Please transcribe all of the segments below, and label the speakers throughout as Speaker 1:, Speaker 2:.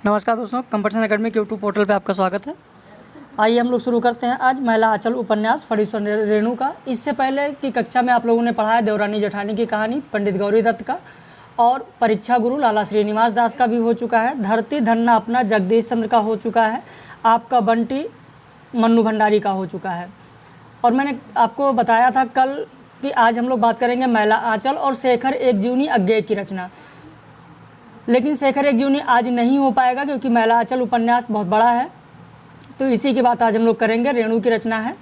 Speaker 1: नमस्कार दोस्तों, competition academy के यूट्यूब पोर्टल पे आपका स्वागत है। आइए हम लोग शुरू करते हैं आज महिला आंचल उपन्यास फणीश्वर रेणु का। इससे पहले की कक्षा में आप लोगों ने पढ़ा है देवरानी जेठानी की कहानी पंडित गौरी दत्त का, और परीक्षा गुरु लाला श्रीनिवास दास का भी हो चुका है। धरती धन्ना अपना जगदीश चंद्र का हो चुका है। आपका बंटी मन्नू भंडारी का हो चुका है। और मैंने आपको बताया था कल कि आज हम लोग बात करेंगे महिला आंचल और शेखर एक जीवनी अज्ञेय की रचना। लेकिन शेखर एक जीवनी आज नहीं हो पाएगा क्योंकि महिला आंचल उपन्यास बहुत बड़ा है, तो इसी की बात आज हम लोग करेंगे। रेणु की रचना है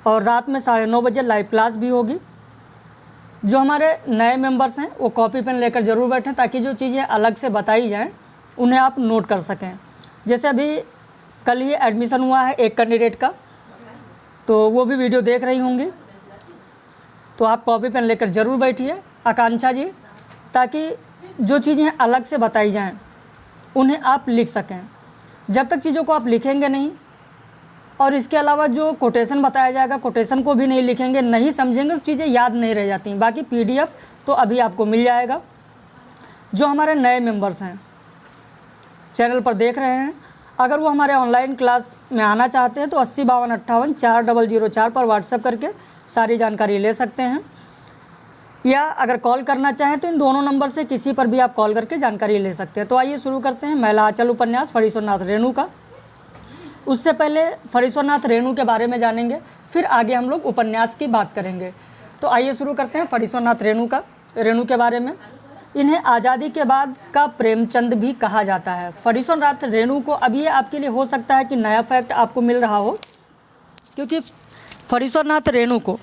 Speaker 1: और रात में 9:30 बजे लाइव क्लास भी होगी। जो हमारे नए मेंबर्स हैं वो कॉपी पेन लेकर ज़रूर बैठें ताकि जो चीज़ें अलग से बताई जाएं उन्हें आप नोट कर सकें। जैसे अभी कल ही एडमिशन हुआ है एक कैंडिडेट का, तो वो भी वीडियो देख रही होंगी, तो आप कॉपी पेन लेकर ज़रूर बैठिए आकांक्षा जी, ताकि जो चीज़ें अलग से बताई जाएं उन्हें आप लिख सकें। जब तक चीज़ों को आप लिखेंगे नहीं, और इसके अलावा जो कोटेशन बताया जाएगा कोटेशन को भी नहीं लिखेंगे, नहीं समझेंगे, तो चीज़ें याद नहीं रह जाती। बाकी पीडीएफ तो अभी आपको मिल जाएगा। जो हमारे नए मेंबर्स हैं चैनल पर देख रहे हैं, अगर वो हमारे ऑनलाइन क्लास में आना चाहते हैं तो 8052584004 पर व्हाट्सएप करके सारी जानकारी ले सकते हैं, या अगर कॉल करना चाहें तो इन दोनों नंबर से किसी पर भी आप कॉल करके जानकारी ले सकते हैं। तो आइए शुरू करते हैं महिला आंचल उपन्यास फणीश्वरनाथ रेणु का। उससे पहले फणीश्वरनाथ रेणु के बारे में जानेंगे, फिर आगे हम लोग उपन्यास की बात करेंगे। तो आइए शुरू करते हैं फणीश्वरनाथ रेणु के बारे में। इन्हें आज़ादी के बाद का प्रेमचंद भी कहा जाता है। फणीश्वरनाथ रेणु को, अब ये आपके लिए हो सकता है कि नया फैक्ट आपको मिल रहा हो, क्योंकि फणीश्वरनाथ रेणु को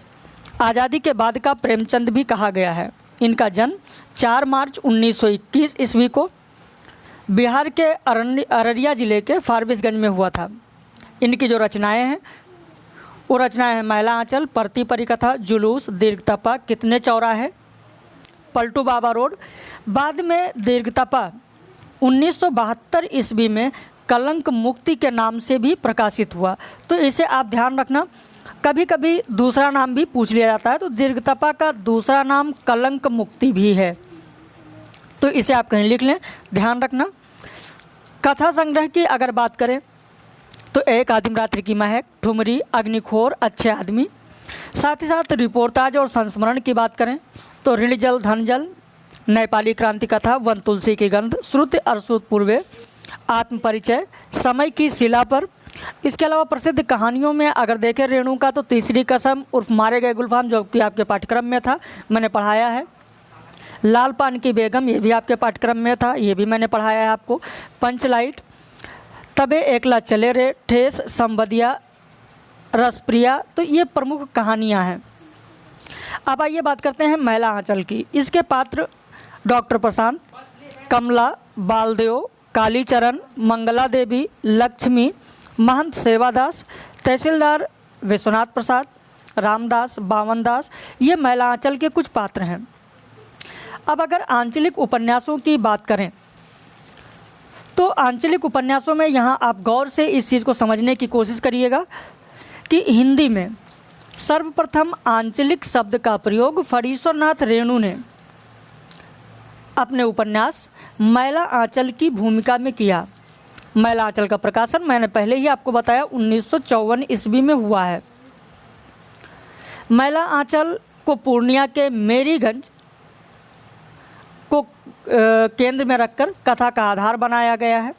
Speaker 1: आज़ादी के बाद का प्रेमचंद भी कहा गया है। इनका जन्म 4 मार्च 1921 ईस्वी को बिहार के अररिया ज़िले के फारबिसगंज में हुआ था। इनकी जो रचनाएं हैं वो रचनाएं हैं महिला आंचल, परती परिकथा, जुलूस, दीर्घतपा, कितने चौराहे, पलटू बाबा रोड। बाद में दीर्घतपा 1972 ईस्वी में कलंक मुक्ति के नाम से भी प्रकाशित हुआ। तो इसे आप ध्यान रखना, कभी कभी दूसरा नाम भी पूछ लिया जाता है, तो दीर्घतपा का दूसरा नाम कलंक मुक्ति भी है, तो इसे आप कहीं लिख लें, ध्यान रखना। कथा संग्रह की अगर बात करें तो एक आदिम रात्रि की महक, ठुमरी, अग्निखोर, अच्छे आदमी। साथ ही साथ रिपोर्टाज और संस्मरण की बात करें तो ऋण जल धन जल, नेपाली क्रांति कथा, वन तुलसी की गंध, श्रुति अरश्रुत पूर्वे, आत्म परिचय, समय की शिला पर। इसके अलावा प्रसिद्ध कहानियों में अगर देखें रेणु का तो तीसरी कसम उर्फ मारे गए गुलफाम, जो कि आपके पाठ्यक्रम में था, मैंने पढ़ाया है। लाल पान की बेगम, ये भी आपके पाठ्यक्रम में था, ये भी मैंने पढ़ाया है आपको। पंचलाइट, तबे एकला चले रे, ठेस, संबदिया, रसप्रिया, तो ये प्रमुख कहानियाँ हैं। अब आइए बात करते हैं महिला आंचल की। इसके पात्र डॉक्टर प्रशांत, कमला, बालदेव, कालीचरण, मंगला देवी, लक्ष्मी, महंत सेवादास, तहसीलदार विश्वनाथ प्रसाद, रामदास, बावनदास, ये महिला आंचल के कुछ पात्र हैं। अब अगर आंचलिक उपन्यासों की बात करें तो आंचलिक उपन्यासों में यहाँ आप गौर से इस चीज़ को समझने की कोशिश करिएगा कि हिंदी में सर्वप्रथम आंचलिक शब्द का प्रयोग फणीश्वरनाथ रेणु ने अपने उपन्यास महिला आंचल की भूमिका में किया। महिला आंचल का प्रकाशन मैंने पहले ही आपको बताया 1954 ईस्वी में हुआ है। महिला आंचल को पूर्णिया के मेरीगंज को केंद्र में रखकर कथा का आधार बनाया गया है।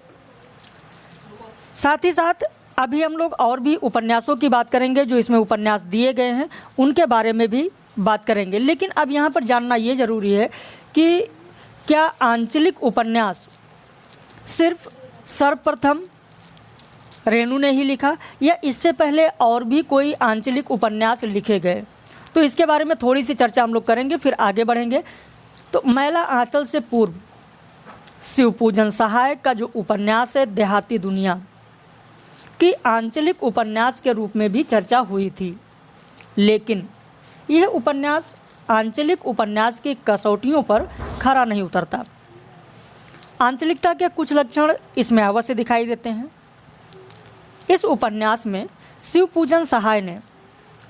Speaker 1: साथ ही साथ अभी हम लोग और भी उपन्यासों की बात करेंगे जो इसमें उपन्यास दिए गए हैं, उनके बारे में भी बात करेंगे। लेकिन अब यहाँ पर जानना ये ज़रूरी है कि क्या आंचलिक उपन्यास सिर्फ सर्वप्रथम रेणु ने ही लिखा, या इससे पहले और भी कोई आंचलिक उपन्यास लिखे गए? तो इसके बारे में थोड़ी सी चर्चा हम लोग करेंगे, फिर आगे बढ़ेंगे। तो महिला आंचल से पूर्व शिवपूजन सहाय का जो उपन्यास है देहाती दुनिया की आंचलिक उपन्यास के रूप में भी चर्चा हुई थी, लेकिन यह उपन्यास आंचलिक उपन्यास की कसौटियों पर खरा नहीं उतरता। आंचलिकता के कुछ लक्षण इसमें अवश्य दिखाई देते हैं। इस उपन्यास में शिवपूजन सहाय ने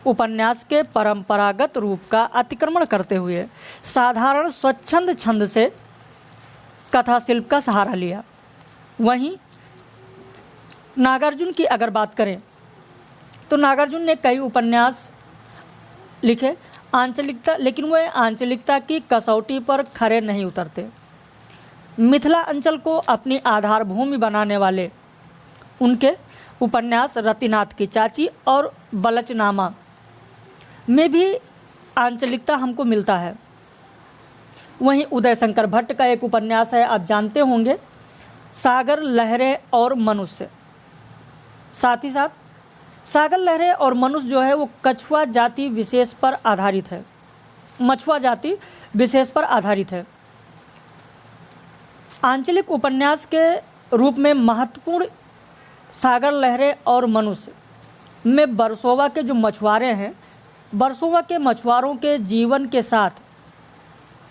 Speaker 1: उपन्यास के परंपरागत रूप का अतिक्रमण करते हुए साधारण स्वच्छंद छंद से कथा शिल्प का सहारा लिया। वहीं नागार्जुन की अगर बात करें तो नागार्जुन ने कई उपन्यास लिखे आंचलिकता, लेकिन वह आंचलिकता की कसौटी पर खरे नहीं उतरते। मिथिला अंचल को अपनी आधार भूमि बनाने वाले उनके उपन्यास रतिनाथ की चाची और बलचनामा में भी आंचलिकता हमको मिलता है। वहीं उदय शंकर भट्ट का एक उपन्यास है, आप जानते होंगे, सागर लहरें और मनुष्य। साथ ही साथ सागर लहरें और मनुष्य जो है वो कछुआ जाति विशेष पर आधारित है, मछुआ जाति विशेष पर आधारित है। आंचलिक उपन्यास के रूप में महत्वपूर्ण सागर लहरें और मनुष्य में वर्सोवा के जो मछुआरे हैं, वर्सोवा के मछुआरों के जीवन के साथ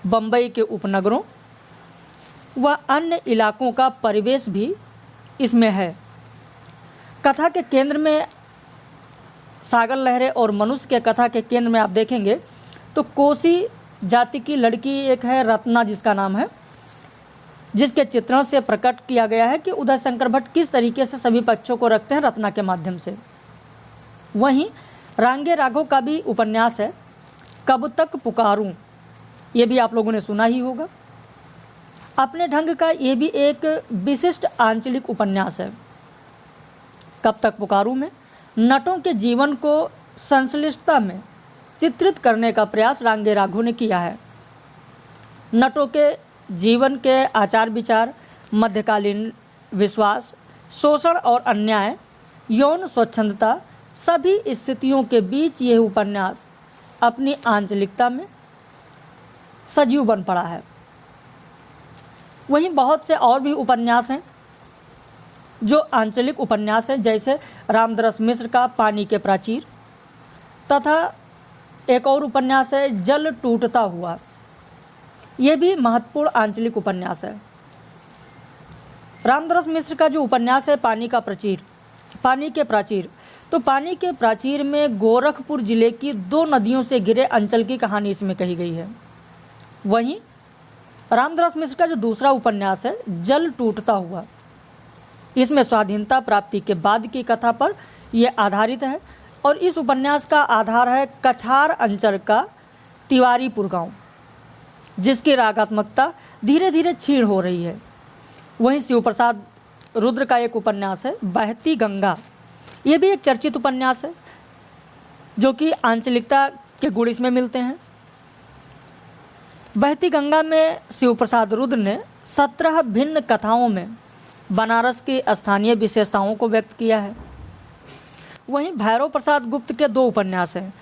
Speaker 1: बम्बई के उपनगरों व अन्य इलाकों का परिवेश भी इसमें है। कथा के केंद्र में सागर लहरें और मनुष्य के कथा के केंद्र में आप देखेंगे तो कोसी जाति की लड़की एक है, रत्ना जिसका नाम है, जिसके चित्रण से प्रकट किया गया है कि उदय शंकर भट्ट किस तरीके से सभी पक्षों को रखते हैं रत्ना के माध्यम से। वहीं रांगे राघव का भी उपन्यास है कब तक पुकारूं, ये भी आप लोगों ने सुना ही होगा। अपने ढंग का ये भी एक विशिष्ट आंचलिक उपन्यास है। कब तक पुकारूं में नटों के जीवन को संश्लिष्टता में चित्रित करने का प्रयास रांगे राघव ने किया है। नटों के जीवन के आचार विचार, मध्यकालीन विश्वास, शोषण और अन्याय, यौन स्वच्छंदता, सभी स्थितियों के बीच यह उपन्यास अपनी आंचलिकता में सजीव बन पड़ा है। वहीं बहुत से और भी उपन्यास हैं जो आंचलिक उपन्यास हैं, जैसे रामदरस मिश्र का पानी के प्राचीर, तथा एक और उपन्यास है जल टूटता हुआ, ये भी महत्वपूर्ण आंचलिक उपन्यास है। रामदरस मिश्र का जो उपन्यास है पानी के प्राचीर, तो पानी के प्राचीर में गोरखपुर जिले की 2 नदियों से घिरे अंचल की कहानी इसमें कही गई है। वहीं रामदरस मिश्र का जो दूसरा उपन्यास है जल टूटता हुआ, इसमें स्वाधीनता प्राप्ति के बाद की कथा पर यह आधारित है और इस उपन्यास का आधार है कछार अंचल का तिवारीपुर गांव, जिसकी रागात्मकता धीरे धीरे क्षीण हो रही है। वहीं शिव प्रसाद रुद्र का एक उपन्यास है बहती गंगा, ये भी एक चर्चित उपन्यास है जो कि आंचलिकता के गुण इसमें मिलते हैं। बहती गंगा में शिव प्रसाद रुद्र ने 17 भिन्न कथाओं में बनारस की स्थानीय विशेषताओं को व्यक्त किया है। वहीं भैरव प्रसाद गुप्त के 2 उपन्यास हैं,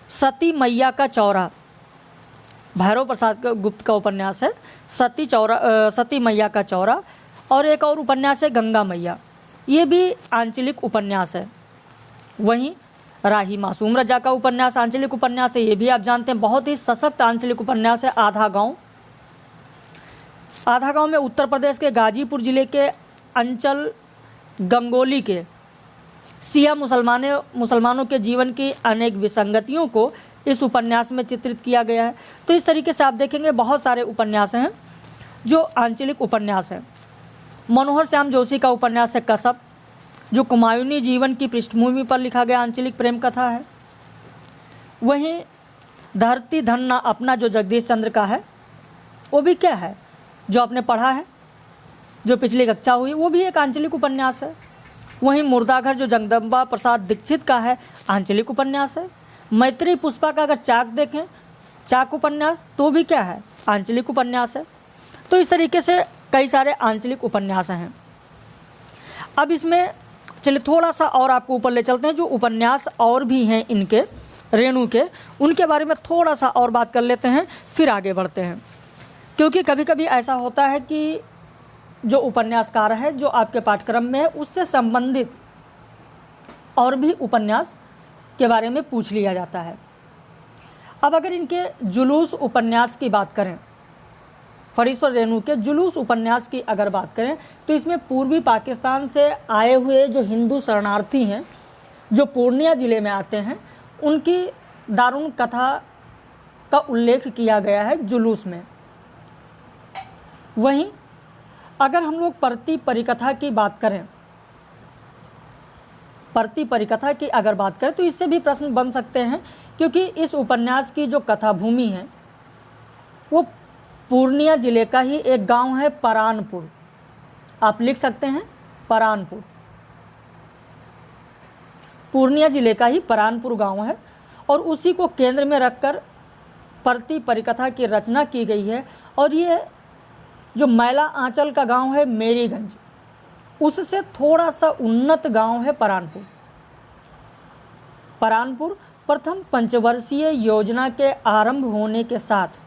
Speaker 1: सती मैया का चौरा, भैरव प्रसाद गुप्त का उपन्यास है सती मैया का चौरा, और एक और उपन्यास है गंगा मैया, ये भी आंचलिक उपन्यास है। वहीं राही मासूम रजा का उपन्यास आंचलिक उपन्यास है, ये भी आप जानते हैं, बहुत ही सशक्त आंचलिक उपन्यास है। आधा गांव में उत्तर प्रदेश के गाजीपुर जिले के अंचल गंगोली के सिया मुसलमानों के जीवन की अनेक विसंगतियों को इस उपन्यास में चित्रित किया गया है। तो इस तरीके से आप देखेंगे बहुत सारे उपन्यास हैं जो आंचलिक उपन्यास हैं। मनोहर श्याम जोशी का उपन्यास है कसब, जो कुमायूनी जीवन की पृष्ठभूमि पर लिखा गया आंचलिक प्रेम कथा है। वहीं धरती धन्ना अपना जो जगदीश चंद्र का है, वो भी क्या है, जो आपने पढ़ा है, जो पिछली कक्षा हुई, वो भी एक आंचलिक उपन्यास है। वहीं मुर्दाघर जो जगदम्बा प्रसाद दीक्षित का है, आंचलिक उपन्यास है। मैत्री पुष्पा का अगर चाक देखें, चाक उपन्यास, तो भी क्या है, आंचलिक उपन्यास है। तो इस तरीके से कई सारे आंचलिक उपन्यास हैं। अब इसमें चलिए थोड़ा सा और आपको ऊपर ले चलते हैं, जो उपन्यास और भी हैं इनके रेणु के, उनके बारे में थोड़ा सा और बात कर लेते हैं, फिर आगे बढ़ते हैं। क्योंकि कभी कभी ऐसा होता है कि जो उपन्यासकार है जो आपके पाठ्यक्रम में है, उससे संबंधित और भी उपन्यास के बारे में पूछ लिया जाता है। अब अगर इनके जुलूस उपन्यास की बात करें, फणीश्वर रेणु के जुलूस उपन्यास की अगर बात करें, तो इसमें पूर्वी पाकिस्तान से आए हुए जो हिंदू शरणार्थी हैं, जो पूर्णिया ज़िले में आते हैं, उनकी दारुण कथा का उल्लेख किया गया है जुलूस में। वहीं अगर हम लोग प्रति परिकथा की बात करें, प्रति परिकथा की अगर बात करें तो इससे भी प्रश्न बन सकते हैं, क्योंकि इस उपन्यास की जो कथा भूमि है वो पूर्णिया जिले का ही एक गांव है परानपुर। आप लिख सकते हैं परानपुर, पूर्णिया जिले का ही परानपुर गांव है, और उसी को केंद्र में रखकर प्रति परिकथा की रचना की गई है। और ये जो मैला आंचल का गांव है मेरीगंज, उससे थोड़ा सा उन्नत गांव है परानपुर। परानपुर प्रथम पंचवर्षीय योजना के आरंभ होने के साथ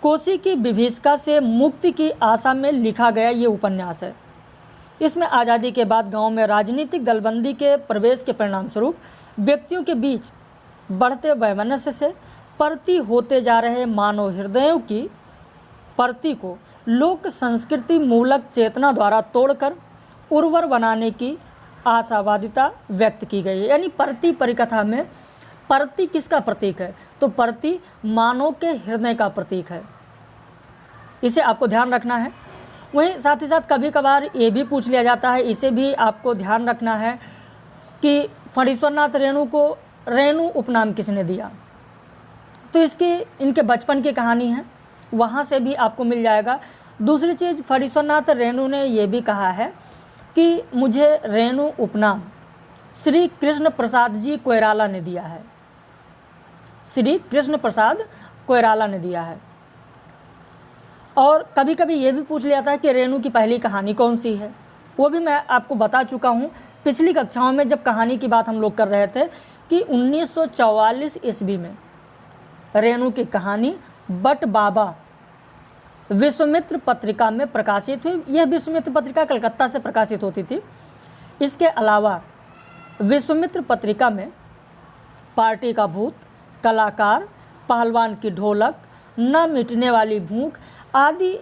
Speaker 1: कोसी की विभीषिका से मुक्ति की आशा में लिखा गया ये उपन्यास है। इसमें आज़ादी के बाद गांव में राजनीतिक दलबंदी के प्रवेश के परिणाम स्वरूप व्यक्तियों के बीच बढ़ते वैमनस्य से प्रति होते जा रहे मानव हृदयों की प्रति को लोक संस्कृति मूलक चेतना द्वारा तोड़कर उर्वर बनाने की आशावादिता व्यक्त की गई है। यानी प्रति परिकथा में प्रति किसका प्रतीक है? तो प्रति मानव के हृदय का प्रतीक है, इसे आपको ध्यान रखना है। वहीं साथ ही साथ कभी कभार ये भी पूछ लिया जाता है, इसे भी आपको ध्यान रखना है कि फणीश्वरनाथ रेणु को रेणु उपनाम किसने दिया। तो इसकी इनके बचपन की कहानी है, वहाँ से भी आपको मिल जाएगा। दूसरी चीज़, फणीश्वरनाथ रेणु ने यह भी कहा है कि मुझे रेणु उपनाम श्री कृष्ण प्रसाद जी कोइराला ने दिया है, श्री कृष्ण प्रसाद कोइराला ने दिया है। और कभी कभी ये भी पूछ लिया जाता है कि रेणु की पहली कहानी कौन सी है, वो भी मैं आपको बता चुका हूँ पिछली कक्षाओं में जब कहानी की बात हम लोग कर रहे थे कि 1944 ईस्वी में रेणु की कहानी बट बाबा विश्वामित्र पत्रिका में प्रकाशित हुई। यह विश्वामित्र पत्रिका कलकत्ता से प्रकाशित होती थी। इसके अलावा विश्वामित्र पत्रिका में पार्टी का भूत, कलाकार, पहलवान की ढोलक, न मिटने वाली भूख आदि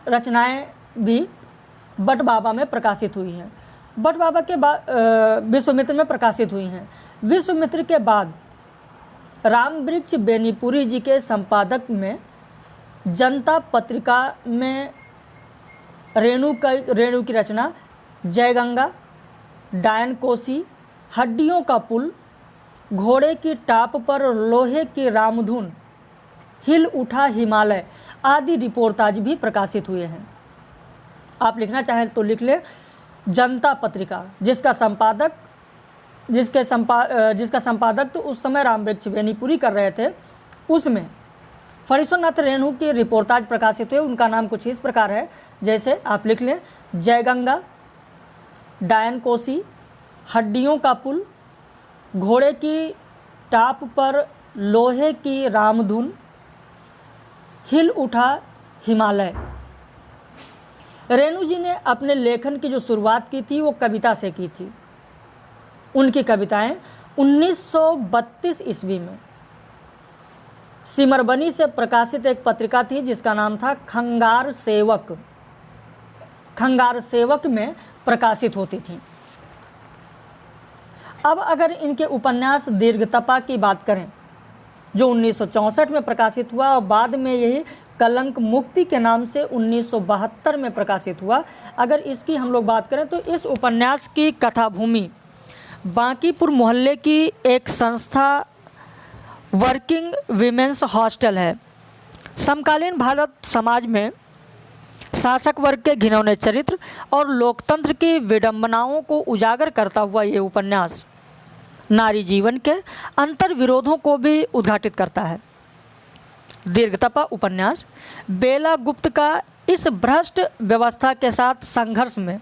Speaker 1: रचनाएं भी बट बाबा में प्रकाशित हुई हैं। बट बाबा के बाद विश्वामित्र में प्रकाशित हुई हैं। विश्वामित्र के बाद रामवृक्ष बेनीपुरी जी के संपादक में जनता पत्रिका में रेणु की रचना जयगंगा, डायन कोसी, हड्डियों का पुल, घोड़े की टाप पर लोहे की रामधुन, हिल उठा हिमालय आदि रिपोर्टाज भी प्रकाशित हुए हैं। आप लिखना चाहें तो लिख ले जनता पत्रिका, जिसका संपादक तो उस समय रामवृक्ष बेनीपुरी कर रहे थे। उसमें फणीश्वरनाथ रेणु के रिपोर्टाज प्रकाशित हुए। उनका नाम कुछ इस प्रकार है, जैसे आप लिख लें जयगंगा, डायन कोसी, हड्डियों का पुल, घोड़े की टाप पर लोहे की रामधुन, हिल उठा हिमालय। रेणु जी ने अपने लेखन की जो शुरुआत की थी वो कविता से की थी। उनकी कविताएं 1932 ईस्वी में सिमरबनी से प्रकाशित एक पत्रिका थी जिसका नाम था खंगार सेवक। खंगार सेवक में प्रकाशित होती थी। अब अगर इनके उपन्यास दीर्घतपा की बात करें जो 1964 में प्रकाशित हुआ और बाद में यही कलंक मुक्ति के नाम से 1972 में प्रकाशित हुआ, अगर इसकी हम लोग बात करें तो इस उपन्यास की कथा भूमि बांकीपुर मोहल्ले की एक संस्था वर्किंग विमेंस हॉस्टल है। समकालीन भारत समाज में शासक वर्ग के घिनौने चरित्र और लोकतंत्र की विडंबनाओं को उजागर करता हुआ ये उपन्यास नारी जीवन के अंतर विरोधों को भी उद्घाटित करता है। दीर्घतपा उपन्यास बेला गुप्त का इस भ्रष्ट व्यवस्था के साथ संघर्ष में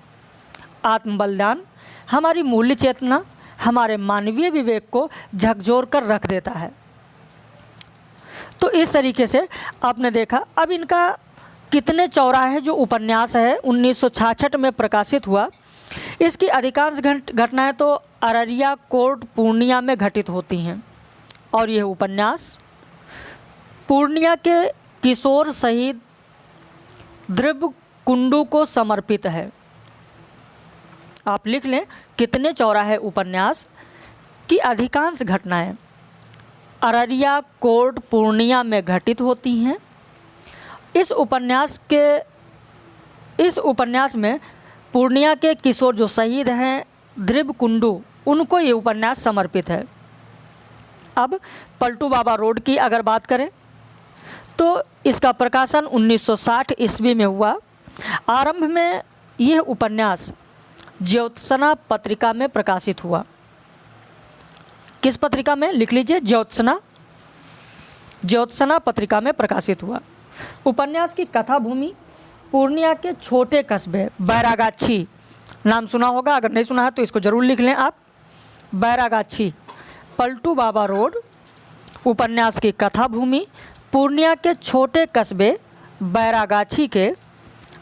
Speaker 1: आत्मबलिदान, हमारी मूल्य चेतना, हमारे मानवीय विवेक को झकझोर कर रख देता है। तो इस तरीके से आपने देखा। अब इनका कितने चौराहे जो उपन्यास है 1966 में प्रकाशित हुआ, इसकी अधिकांश घटनाएं तो अररिया कोर्ट पूर्णिया में घटित होती हैं और यह उपन्यास पूर्णिया के किशोर शहीद द्रव्य कुंडू को समर्पित है। आप लिख लें कितने चौराहे उपन्यास की अधिकांश घटनाएं अररिया कोर्ट पूर्णिया में घटित होती हैं। इस उपन्यास के इस उपन्यास में पूर्णिया के किशोर जो शहीद हैं ध्रुव कुंडू, उनको ये उपन्यास समर्पित है। अब पलटू बाबा रोड की अगर बात करें तो इसका प्रकाशन 1960 ईस्वी में हुआ। आरंभ में यह उपन्यास ज्योत्सना पत्रिका में प्रकाशित हुआ। किस पत्रिका में? लिख लीजिए, ज्योत्सना पत्रिका में प्रकाशित हुआ। उपन्यास की कथा भूमि पूर्णिया के छोटे कस्बे बैरागाछी, नाम सुना होगा, अगर नहीं सुना है तो इसको ज़रूर लिख लें आप। बैरागाछी, पलटू बाबा रोड। उपन्यास की कथा भूमि पूर्णिया के छोटे कस्बे बैरागाछी के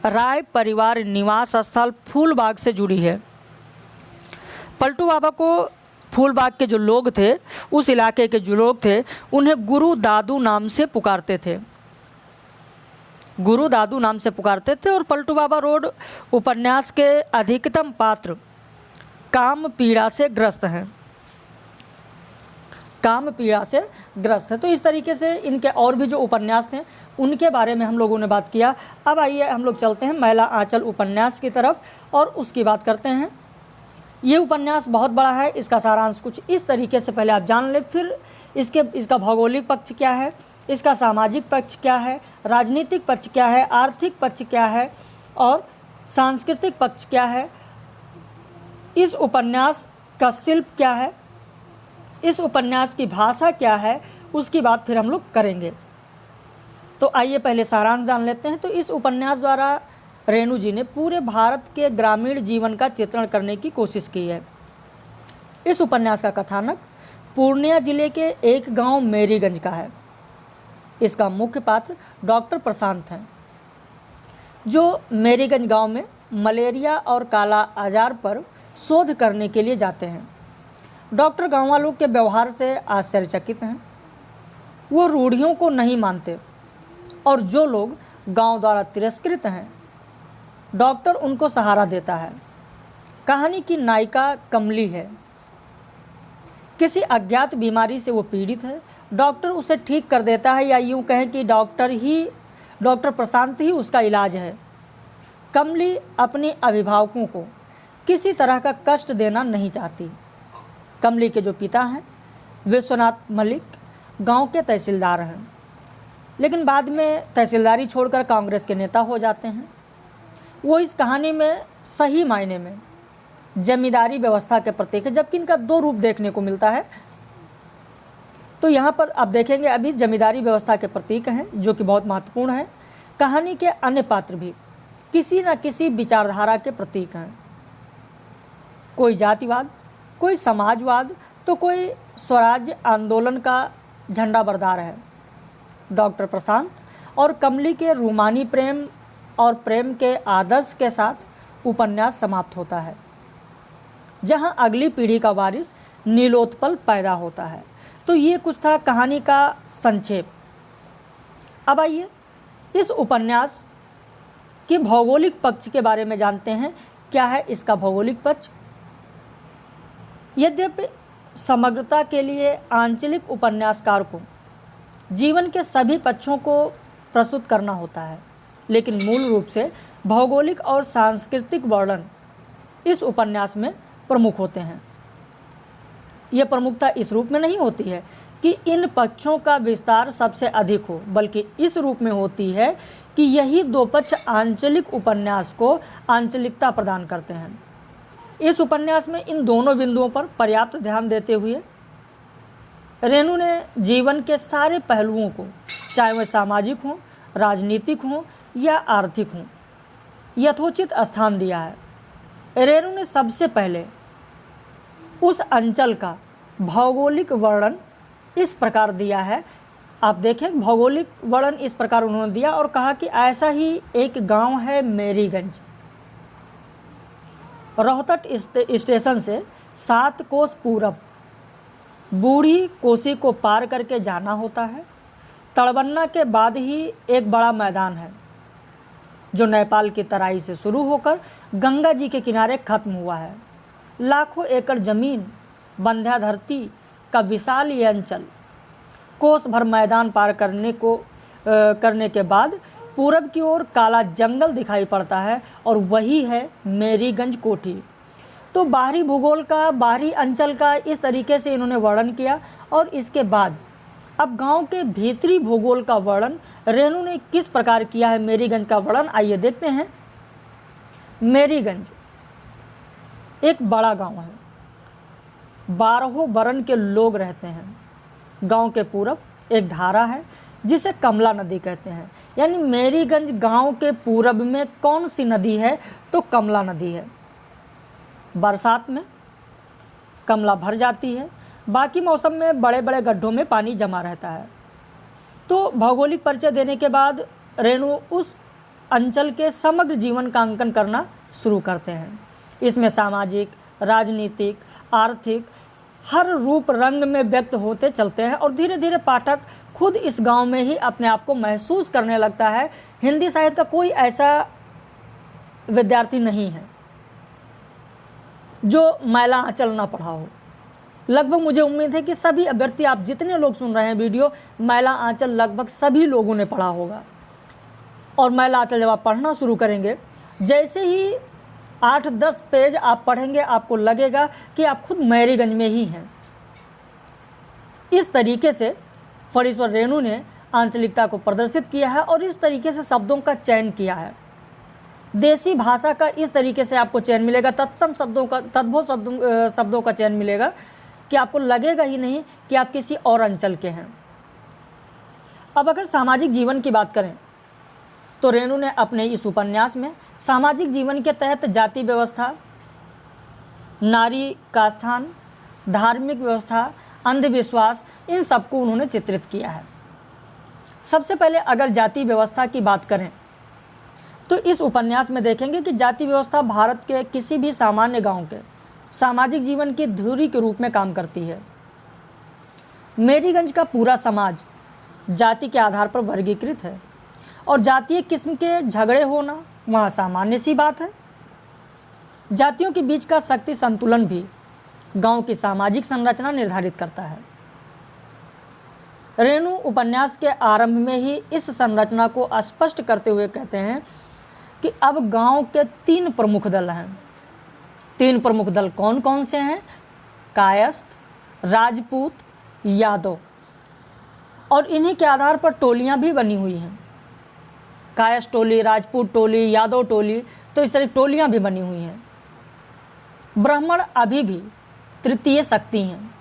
Speaker 1: राय परिवार निवास स्थल फूलबाग से जुड़ी है। पलटू बाबा को फूलबाग के जो लोग थे, उस इलाके के जो लोग थे, उन्हें गुरु दादू नाम से पुकारते थे, गुरु दादू नाम से पुकारते थे। और पलटू बाबा रोड उपन्यास के अधिकतम पात्र काम पीड़ा से ग्रस्त हैं, काम पीड़ा से ग्रस्त है। तो इस तरीके से इनके और भी जो उपन्यास थे उनके बारे में हम लोगों ने बात किया। अब आइए हम लोग चलते हैं मैला आंचल उपन्यास की तरफ और उसकी बात करते हैं। ये उपन्यास बहुत बड़ा है, इसका सारांश कुछ इस तरीके से पहले आप जान लें, फिर इसका भौगोलिक पक्ष क्या है, इसका सामाजिक पक्ष क्या है, राजनीतिक पक्ष क्या है, आर्थिक पक्ष क्या है और सांस्कृतिक पक्ष क्या है, इस उपन्यास का शिल्प क्या है, इस उपन्यास की भाषा क्या है, उसकी बात फिर हम लोग करेंगे। तो आइए पहले सारांश जान लेते हैं। तो इस उपन्यास द्वारा रेणु जी ने पूरे भारत के ग्रामीण जीवन का चित्रण करने की कोशिश की है। इस उपन्यास का कथानक पूर्णिया जिले के एक गांव मेरीगंज का है। इसका मुख्य पात्र डॉक्टर प्रशांत हैं, जो मेरीगंज गांव में मलेरिया और काला आजार पर शोध करने के लिए जाते हैं। डॉक्टर गांव वालों के व्यवहार से आश्चर्यचकित हैं। वो रूढ़ियों को नहीं मानते और जो लोग गांव द्वारा तिरस्कृत हैं, डॉक्टर उनको सहारा देता है। कहानी की नायिका कमली है। किसी अज्ञात बीमारी से वो पीड़ित है। डॉक्टर उसे ठीक कर देता है, या यूँ कहें कि डॉक्टर प्रशांत ही उसका इलाज है। कमली अपने अभिभावकों को किसी तरह का कष्ट देना नहीं चाहती। कमली के जो पिता हैं विश्वनाथ मलिक गांव के तहसीलदार हैं, लेकिन बाद में तहसीलदारी छोड़कर कांग्रेस के नेता हो जाते हैं। वो इस कहानी में सही मायने में जमींदारी व्यवस्था के प्रतीक है, जबकि इनका दो रूप देखने को मिलता है। तो यहाँ पर आप देखेंगे अभी जमींदारी व्यवस्था के प्रतीक हैं, जो कि बहुत महत्वपूर्ण है। कहानी के अन्य पात्र भी किसी न किसी विचारधारा के प्रतीक हैं। कोई जातिवाद, कोई समाजवाद, तो कोई स्वराज्य आंदोलन का झंडा बरदार है। डॉक्टर प्रशांत और कमली के रूमानी प्रेम और प्रेम के आदर्श के साथ उपन्यास समाप्त होता है, जहां अगली पीढ़ी का वारिस नीलोत्पल पैदा होता है। तो ये कुछ था कहानी का संक्षेप। अब आइए इस उपन्यास के भौगोलिक पक्ष के बारे में जानते हैं। क्या है इसका भौगोलिक पक्ष? यद्यपि समग्रता के लिए आंचलिक उपन्यासकार को जीवन के सभी पक्षों को प्रस्तुत करना होता है, लेकिन मूल रूप से भौगोलिक और सांस्कृतिक वर्णन इस उपन्यास में प्रमुख होते हैं। यह प्रमुखता इस रूप में नहीं होती है कि इन पक्षों का विस्तार सबसे अधिक हो, बल्कि इस रूप में होती है कि यही दो पक्ष आंचलिक उपन्यास को आंचलिकता प्रदान करते हैं। इस उपन्यास में इन दोनों बिंदुओं पर पर्याप्त ध्यान देते हुए रेणु ने जीवन के सारे पहलुओं को, चाहे वह सामाजिक हों, राजनीतिक हों या आर्थिक हों, यथोचित स्थान दिया है। रेणु ने सबसे पहले उस अंचल का भौगोलिक वर्णन इस प्रकार दिया है। आप देखें, भौगोलिक वर्णन इस प्रकार उन्होंने दिया और कहा कि ऐसा ही एक गांव है मेरीगंज। रोहतट स्टेशन से 7 कोस पूरब बूढ़ी कोसी को पार करके जाना होता है। तड़बन्ना के बाद ही एक बड़ा मैदान है, जो नेपाल की तराई से शुरू होकर गंगा जी के किनारे खत्म हुआ है। लाखों एकड़ जमीन, बंध्या धरती का विशाल ये अंचल कोस भर मैदान पार करने के बाद पूरब की ओर काला जंगल दिखाई पड़ता है और वही है मेरीगंज कोठी। तो बाहरी भूगोल का, बाहरी अंचल का इस तरीके से इन्होंने वर्णन किया। और इसके बाद अब गांव के भीतरी भूगोल का वर्णन रेणु ने किस प्रकार किया है, मेरीगंज का वर्णन, आइए देखते हैं। मेरीगंज एक बड़ा गांव है, 12 वर्ण के लोग रहते हैं। गांव के पूरब एक धारा है जिसे कमला नदी कहते हैं। यानी मेरीगंज गांव के पूरब में कौन सी नदी है, तो कमला नदी है। बरसात में कमला भर जाती है, बाकी मौसम में बड़े बड़े गड्ढों में पानी जमा रहता है। तो भौगोलिक परिचय देने के बाद रेणु उस अंचल के समग्र जीवन का अंकन करना शुरू करते हैं। इसमें सामाजिक, राजनीतिक, आर्थिक हर रूप रंग में व्यक्त होते चलते हैं और धीरे धीरे पाठक खुद इस गांव में ही अपने आप को महसूस करने लगता है। हिंदी साहित्य का कोई ऐसा विद्यार्थी नहीं है जो मैला आंचल ना पढ़ा हो। लगभग मुझे उम्मीद है कि सभी अभ्यर्थी, आप जितने लोग सुन रहे हैं वीडियो, मैला आंचल लगभग सभी लोगों ने पढ़ा होगा। और मैला आंचल जब आप पढ़ना शुरू करेंगे, जैसे ही 8-10 पेज आप पढ़ेंगे, आपको लगेगा कि आप खुद मेरीगंज में ही हैं। इस तरीके से फणीश्वर रेणु ने आंचलिकता को प्रदर्शित किया है और इस तरीके से शब्दों का चयन किया है। देसी भाषा का इस तरीके से आपको चयन मिलेगा, तत्सम शब्दों का, तद्भव शब्दों का चयन मिलेगा कि आपको लगेगा ही नहीं कि आप किसी और अंचल के हैं। अब अगर सामाजिक जीवन की बात करें तो रेणु ने अपने इस उपन्यास में सामाजिक जीवन के तहत जाति व्यवस्था, नारी का स्थान, धार्मिक व्यवस्था, अंधविश्वास, इन सबको उन्होंने चित्रित किया है। सबसे पहले अगर जाति व्यवस्था की बात करें तो इस उपन्यास में देखेंगे कि जाति व्यवस्था भारत के किसी भी सामान्य गांव के सामाजिक जीवन की धुरी के रूप में काम करती है। मेरीगंज का पूरा समाज जाति के आधार पर वर्गीकृत है और जातीय किस्म के झगड़े होना वहाँ सामान्य सी बात है। जातियों के बीच का शक्ति संतुलन भी गांव की सामाजिक संरचना निर्धारित करता है। रेणु उपन्यास के आरंभ में ही इस संरचना को स्पष्ट करते हुए कहते हैं कि अब गांव के 3 प्रमुख दल हैं। 3 प्रमुख दल कौन कौन से हैं? कायस्थ, राजपूत, यादव। और इन्हीं के आधार पर टोलियां भी बनी हुई हैं। कायस्थ टोली, राजपूत टोली, यादव टोली, तो इस तरह टोलियां भी बनी हुई हैं। ब्राह्मण अभी भी तृतीय शक्ति हैं।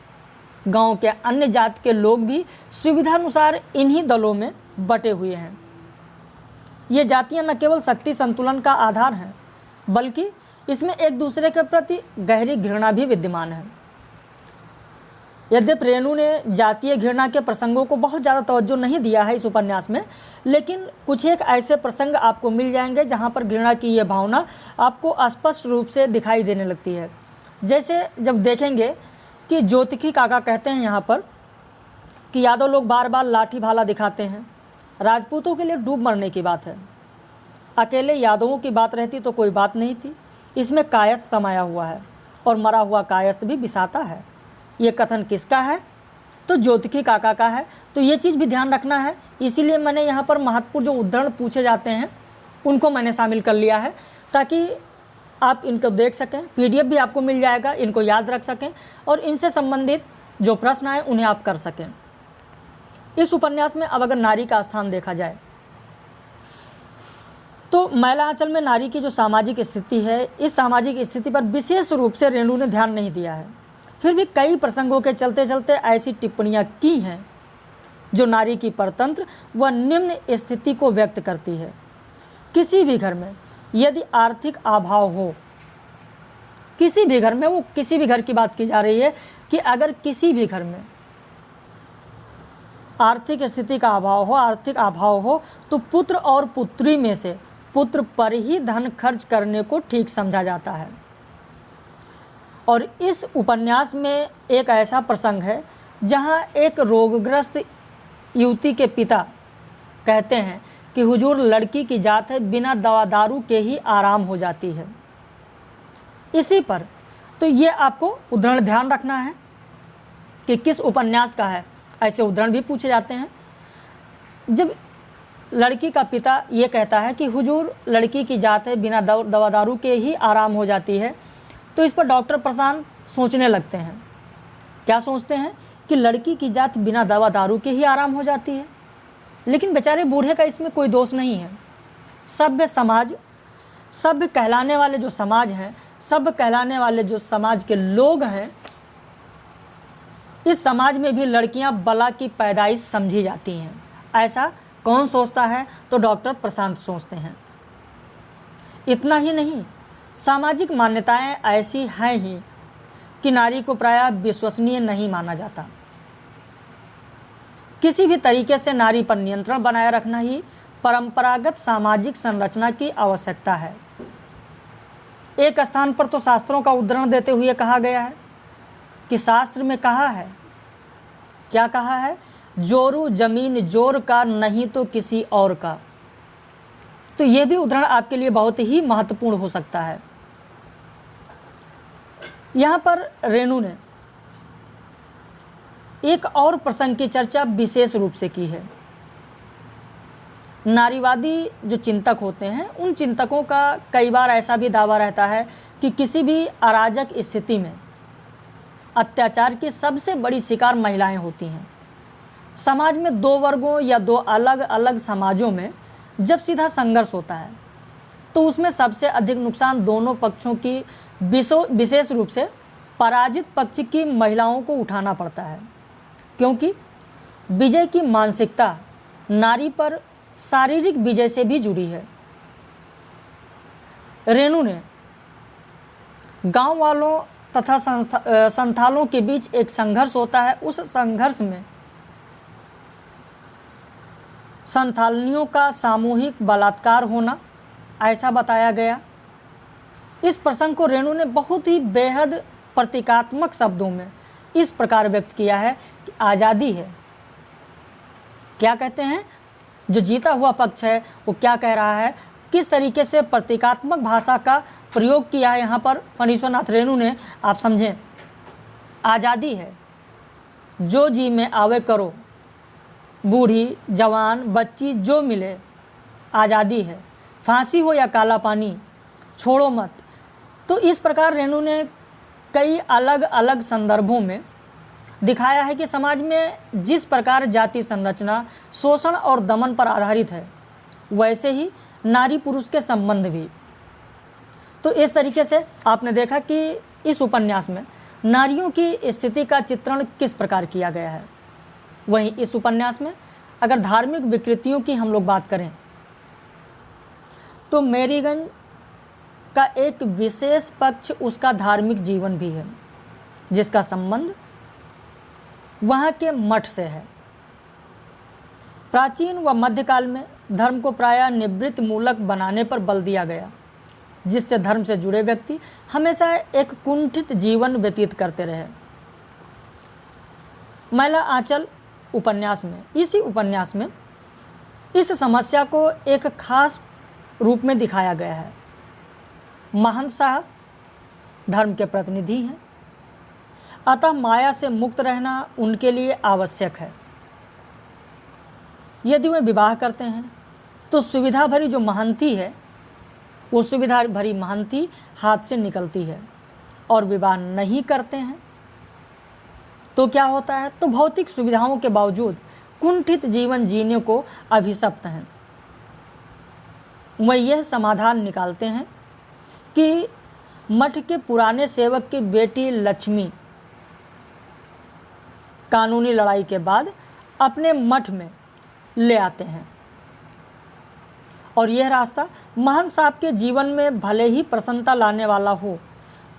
Speaker 1: गांव के अन्य जात के लोग भी सुविधानुसार इन्हीं दलों में बटे हुए हैं। ये जातियां न केवल शक्ति संतुलन का आधार हैं, बल्कि इसमें एक दूसरे के प्रति गहरी घृणा भी विद्यमान है। यद्यपि रेणु ने जातीय घृणा के प्रसंगों को बहुत ज़्यादा तवज्जो नहीं दिया है इस उपन्यास में, लेकिन कुछ एक ऐसे प्रसंग आपको मिल जाएंगे जहाँ पर घृणा की ये भावना आपको स्पष्ट रूप से दिखाई देने लगती है। जैसे जब देखेंगे कि ज्योतिषी काका कहते हैं यहाँ पर कि यादव लोग बार बार लाठी भाला दिखाते हैं, राजपूतों के लिए डूब मरने की बात है। अकेले यादवों की बात रहती तो कोई बात नहीं थी, इसमें कायस्थ समाया हुआ है और मरा हुआ कायस्थ भी बिसाता है। ये कथन किसका है? तो ज्योतिषी काका का है। तो ये चीज़ भी ध्यान रखना है, इसीलिए मैंने यहाँ पर महत्वपूर्ण जो उदाहरण पूछे जाते हैं उनको मैंने शामिल कर लिया है, ताकि आप इनको देख सकें। PDF भी आपको मिल जाएगा, इनको याद रख सकें और इनसे संबंधित जो प्रश्न आए उन्हें आप कर सकें। इस उपन्यास में अब अगर नारी का स्थान देखा जाए तो मैला आंचल में नारी की जो सामाजिक स्थिति है, इस सामाजिक स्थिति पर विशेष रूप से रेणु ने ध्यान नहीं दिया है। फिर भी कई प्रसंगों के चलते चलते ऐसी टिप्पणियां की हैं जो नारी की परतंत्र व निम्न स्थिति को व्यक्त करती है। किसी भी घर में यदि आर्थिक अभाव हो, किसी भी घर में, वो किसी भी घर की बात की जा रही है कि अगर किसी भी घर में आर्थिक स्थिति का अभाव हो, आर्थिक अभाव हो, तो पुत्र और पुत्री में से पुत्र पर ही धन खर्च करने को ठीक समझा जाता है। और इस उपन्यास में एक ऐसा प्रसंग है जहां एक रोगग्रस्त युवती के पिता कहते हैं कि हुजूर, लड़की की जात है, बिना दवा दारू के ही आराम हो जाती है। इसी पर तो ये आपको उदाहरण ध्यान रखना है कि किस उपन्यास का है। ऐसे उदाहरण भी पूछे जाते हैं। जब लड़की का पिता ये कहता है कि हुजूर, लड़की की जात है, बिना दवा दारू के ही आराम हो जाती है। तो इस पर डॉक्टर प्रशांत सोचने लगते हैं। क्या सोचते हैं? कि लड़की की जात बिना दवा दारू के ही आराम हो जाती है। लेकिन बेचारे बूढ़े का इसमें कोई दोष नहीं है। सभ्य समाज, सभ्य कहलाने वाले जो समाज हैं, सभ्य कहलाने वाले जो समाज के लोग हैं, इस समाज में भी लड़कियां बला की पैदाइश समझी जाती हैं। ऐसा कौन सोचता है? तो डॉक्टर प्रशांत सोचते हैं। इतना ही नहीं, सामाजिक मान्यताएं ऐसी हैं ही कि नारी को प्रायः विश्वसनीय नहीं माना जाता। किसी भी तरीके से नारी पर नियंत्रण बनाए रखना ही परंपरागत सामाजिक संरचना की आवश्यकता है। एक स्थान पर तो शास्त्रों का उद्धरण देते हुए कहा गया है कि शास्त्र में कहा है, क्या कहा है? जोरू जमीन जोर का, नहीं तो किसी और का। तो यह भी उदाहरण आपके लिए बहुत ही महत्वपूर्ण हो सकता है। यहां पर रेणु ने एक और प्रसंग की चर्चा विशेष रूप से की है। नारीवादी जो चिंतक होते हैं, उन चिंतकों का कई बार ऐसा भी दावा रहता है कि किसी भी अराजक स्थिति में अत्याचार की सबसे बड़ी शिकार महिलाएं होती हैं। समाज में दो वर्गों या दो अलग अलग समाजों में जब सीधा संघर्ष होता है तो उसमें सबसे अधिक नुकसान दोनों पक्षों की, विशेष रूप से पराजित पक्ष की महिलाओं को उठाना पड़ता है, क्योंकि विजय की मानसिकता नारी पर शारीरिक विजय से भी जुड़ी है। रेणु ने गांव वालों तथा संथालों के बीच एक संघर्ष होता है। उस संघर्ष में संथालनियों का सामूहिक बलात्कार होना, ऐसा बताया गया। इस प्रसंग को रेणु ने बहुत ही बेहद प्रतीकात्मक शब्दों में इस प्रकार व्यक्त किया है कि आज़ादी है। क्या कहते हैं? जो जीता हुआ पक्ष है वो क्या कह रहा है, किस तरीके से प्रतीकात्मक भाषा का प्रयोग किया है यहाँ पर फणीश्वरनाथ रेणु ने, आप समझें। आज़ादी है, जो जी में आवे करो, बूढ़ी जवान बच्ची जो मिले, आज़ादी है। फांसी हो या काला पानी, छोड़ो मत। तो इस प्रकार रेणु ने कई अलग अलग संदर्भों में दिखाया है कि समाज में जिस प्रकार जाति संरचना शोषण और दमन पर आधारित है, वैसे ही नारी पुरुष के संबंध भी। तो इस तरीके से आपने देखा कि इस उपन्यास में नारियों की स्थिति का चित्रण किस प्रकार किया गया है। वहीं इस उपन्यास में अगर धार्मिक विकृतियों की हम लोग बात करें तो मेरीगंज का एक विशेष पक्ष उसका धार्मिक जीवन भी है, जिसका संबंध वहाँ के मठ से है। प्राचीन व मध्यकाल में धर्म को प्रायः निवृत्त मूलक बनाने पर बल दिया गया, जिससे धर्म से जुड़े व्यक्ति हमेशा एक कुंठित जीवन व्यतीत करते रहे। मैला आंचल उपन्यास में, इसी उपन्यास में इस समस्या को एक खास रूप में दिखाया गया है। महंत साहब धर्म के प्रतिनिधि हैं, अतः माया से मुक्त रहना उनके लिए आवश्यक है। यदि वे विवाह करते हैं तो सुविधा भरी जो महंती है, वो सुविधा भरी महंती हाथ से निकलती है, और विवाह नहीं करते हैं तो क्या होता है? तो भौतिक सुविधाओं के बावजूद कुंठित जीवन जीने को अभिशप्त हैं। वह यह समाधान निकालते हैं कि मठ के पुराने सेवक की बेटी लक्ष्मी कानूनी लड़ाई के बाद अपने मठ में ले आते हैं, और यह रास्ता महंत साहब के जीवन में भले ही प्रसन्नता लाने वाला हो,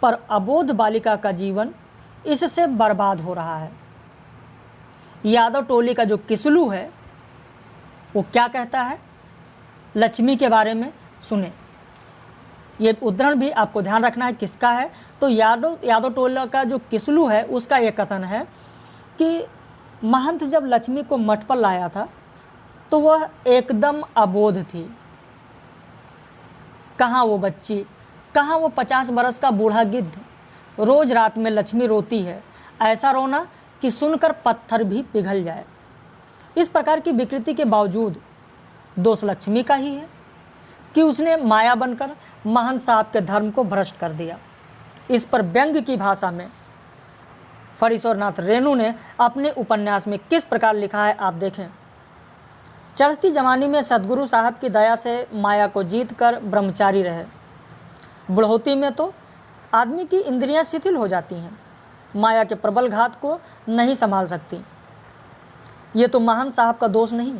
Speaker 1: पर अबोध बालिका का जीवन इससे बर्बाद हो रहा है। यादव टोली का जो किसलू है वो क्या कहता है लक्ष्मी के बारे में, सुने। ये उद्धरण भी आपको ध्यान रखना है किसका है। तो यादव टोला का जो किसलू है उसका ये कथन है कि महंत जब लक्ष्मी को मठ पर लाया था तो वह एकदम अबोध थी। कहाँ वो बच्ची, कहाँ वो 50 बरस का बूढ़ा गिद्ध। रोज रात में लक्ष्मी रोती है, ऐसा रोना कि सुनकर पत्थर भी पिघल जाए। इस प्रकार की विकृति के बावजूद दोष लक्ष्मी का ही है कि उसने माया बनकर महंत साहब के धर्म को भ्रष्ट कर दिया। इस पर व्यंग्य की भाषा में फणीश्वरनाथ रेणु ने अपने उपन्यास में किस प्रकार लिखा है, आप देखें। चढ़ती जवानी में सदगुरु साहब की दया से माया को जीत कर ब्रह्मचारी रहे। बुढ़ौती में तो आदमी की इंद्रियां शिथिल हो जाती हैं, माया के प्रबल घात को नहीं संभाल सकती। ये तो महंत साहब का दोष नहीं,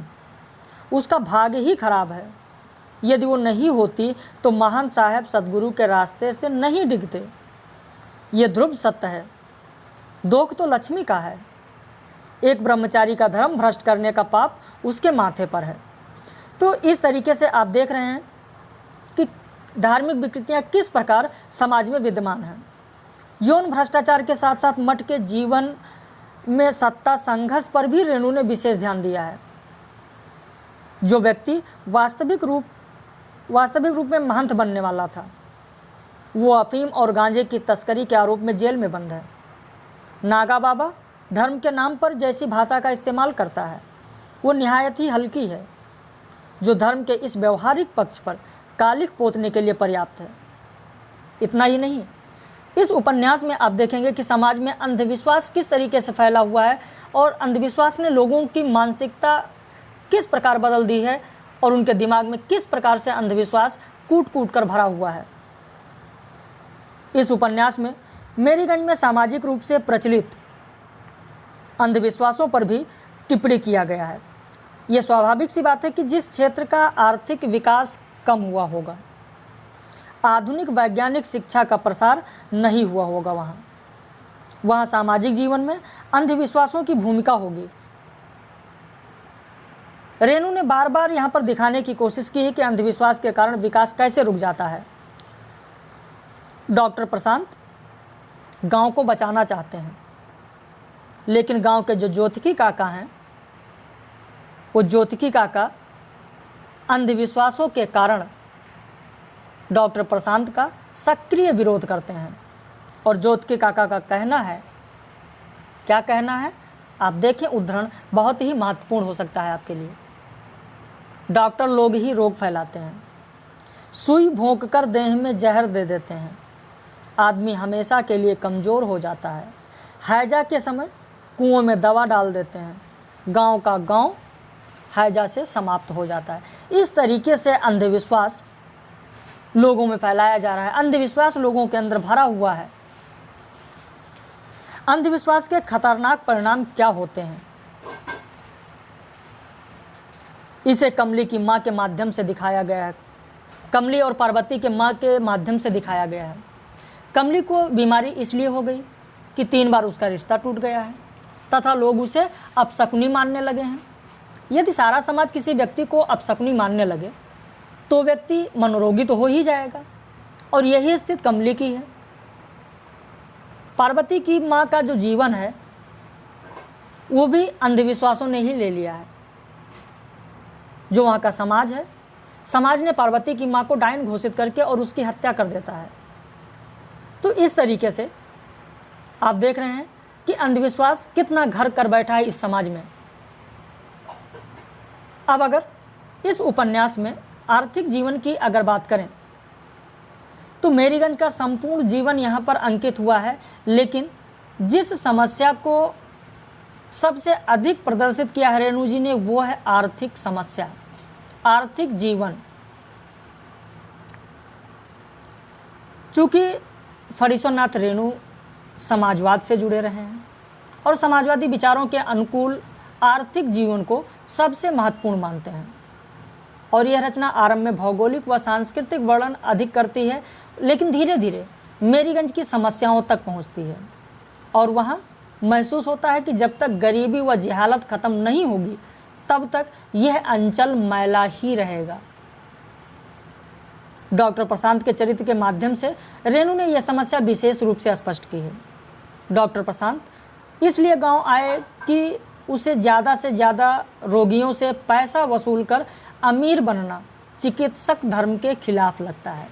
Speaker 1: उसका भाग्य ही खराब है। यदि वो नहीं होती तो महंत साहब सदगुरु के रास्ते से नहीं डिगते। ये ध्रुव सत्य है। दोष तो लक्ष्मी का है। एक ब्रह्मचारी का धर्म भ्रष्ट करने का पाप उसके माथे पर है। तो इस तरीके से आप देख रहे हैं कि धार्मिक विकृतियां किस प्रकार समाज में विद्यमान हैं। यौन भ्रष्टाचार के साथ साथ मठ के जीवन में सत्ता संघर्ष पर भी रेणु ने विशेष ध्यान दिया है। जो व्यक्ति वास्तविक रूप में महंत बनने वाला था, वो अफीम और गांजे की तस्करी के आरोप में जेल में बंद है। नागा बाबा धर्म के नाम पर जैसी भाषा का इस्तेमाल करता है वो निहायत ही हल्की है, जो धर्म के इस व्यवहारिक पक्ष पर कालिक पोतने के लिए पर्याप्त है। इतना ही नहीं, इस उपन्यास में आप देखेंगे कि समाज में अंधविश्वास किस तरीके से फैला हुआ है और अंधविश्वास ने लोगों की मानसिकता किस प्रकार बदल दी है और उनके दिमाग में किस प्रकार से अंधविश्वास कूट कूट कर भरा हुआ है। इस उपन्यास में मेरीगंज में सामाजिक रूप से प्रचलित अंधविश्वासों पर भी टिप्पणी किया गया है। यह स्वाभाविक सी बात है कि जिस क्षेत्र का आर्थिक विकास कम हुआ होगा, आधुनिक वैज्ञानिक शिक्षा का प्रसार नहीं हुआ होगा, वहाँ सामाजिक जीवन में अंधविश्वासों की भूमिका होगी। रेणु ने बार बार यहाँ पर दिखाने की कोशिश की है कि अंधविश्वास के कारण विकास कैसे रुक जाता है। डॉक्टर प्रशांत गांव को बचाना चाहते हैं, लेकिन गांव के जो ज्योतिकी काका हैं, वो ज्योतिकी काका अंधविश्वासों के कारण डॉक्टर प्रशांत का सक्रिय विरोध करते हैं। और ज्योतिकी काका का कहना है, क्या कहना है आप देखें, उद्धरण बहुत ही महत्वपूर्ण हो सकता है आपके लिए। डॉक्टर लोग ही रोग फैलाते हैं, सुई भोंक कर देह में जहर दे देते हैं, आदमी हमेशा के लिए कमज़ोर हो जाता है, हैजा के समय कुओं में दवा डाल देते हैं, गांव का गांव हैजा से समाप्त हो जाता है। इस तरीके से अंधविश्वास लोगों में फैलाया जा रहा है, अंधविश्वास लोगों के अंदर भरा हुआ है। अंधविश्वास के खतरनाक परिणाम क्या होते हैं, इसे कमली की माँ के माध्यम से दिखाया गया है। कमली और पार्वती के माँ के माध्यम से दिखाया गया है। कमली को बीमारी इसलिए हो गई कि 3 बार उसका रिश्ता टूट गया है तथा लोग उसे अपशकुनी मानने लगे हैं। यदि सारा समाज किसी व्यक्ति को अपशकुनी मानने लगे तो व्यक्ति मनोरोगी तो हो ही जाएगा, और यही स्थिति कमली की है। पार्वती की माँ का जो जीवन है वो भी अंधविश्वासों ने ही ले लिया है। जो वहाँ का समाज है, समाज ने पार्वती की माँ को डायन घोषित करके और उसकी हत्या कर देता है। तो इस तरीके से आप देख रहे हैं कि अंधविश्वास कितना घर कर बैठा है इस समाज में। अब अगर इस उपन्यास में आर्थिक जीवन की अगर बात करें तो मेरीगंज का संपूर्ण जीवन यहाँ पर अंकित हुआ है, लेकिन जिस समस्या को सबसे अधिक प्रदर्शित किया है रेणु जी ने, वो है आर्थिक समस्या, आर्थिक जीवन। चूँकि फणीश्वरनाथ रेणु समाजवाद से जुड़े रहे हैं और समाजवादी विचारों के अनुकूल आर्थिक जीवन को सबसे महत्वपूर्ण मानते हैं, और यह रचना आरंभ में भौगोलिक व सांस्कृतिक वर्णन अधिक करती है, लेकिन धीरे धीरे मेरीगंज की समस्याओं तक पहुंचती है और वहां महसूस होता है कि जब तक गरीबी व जहालत खत्म नहीं होगी तब तक यह अंचल मैला ही रहेगा। डॉक्टर प्रशांत के चरित्र के माध्यम से रेणु ने यह समस्या विशेष रूप से स्पष्ट की है। डॉक्टर प्रशांत इसलिए गांव आए कि उसे ज़्यादा से ज़्यादा रोगियों से पैसा वसूल कर अमीर बनना चिकित्सक धर्म के खिलाफ लगता है।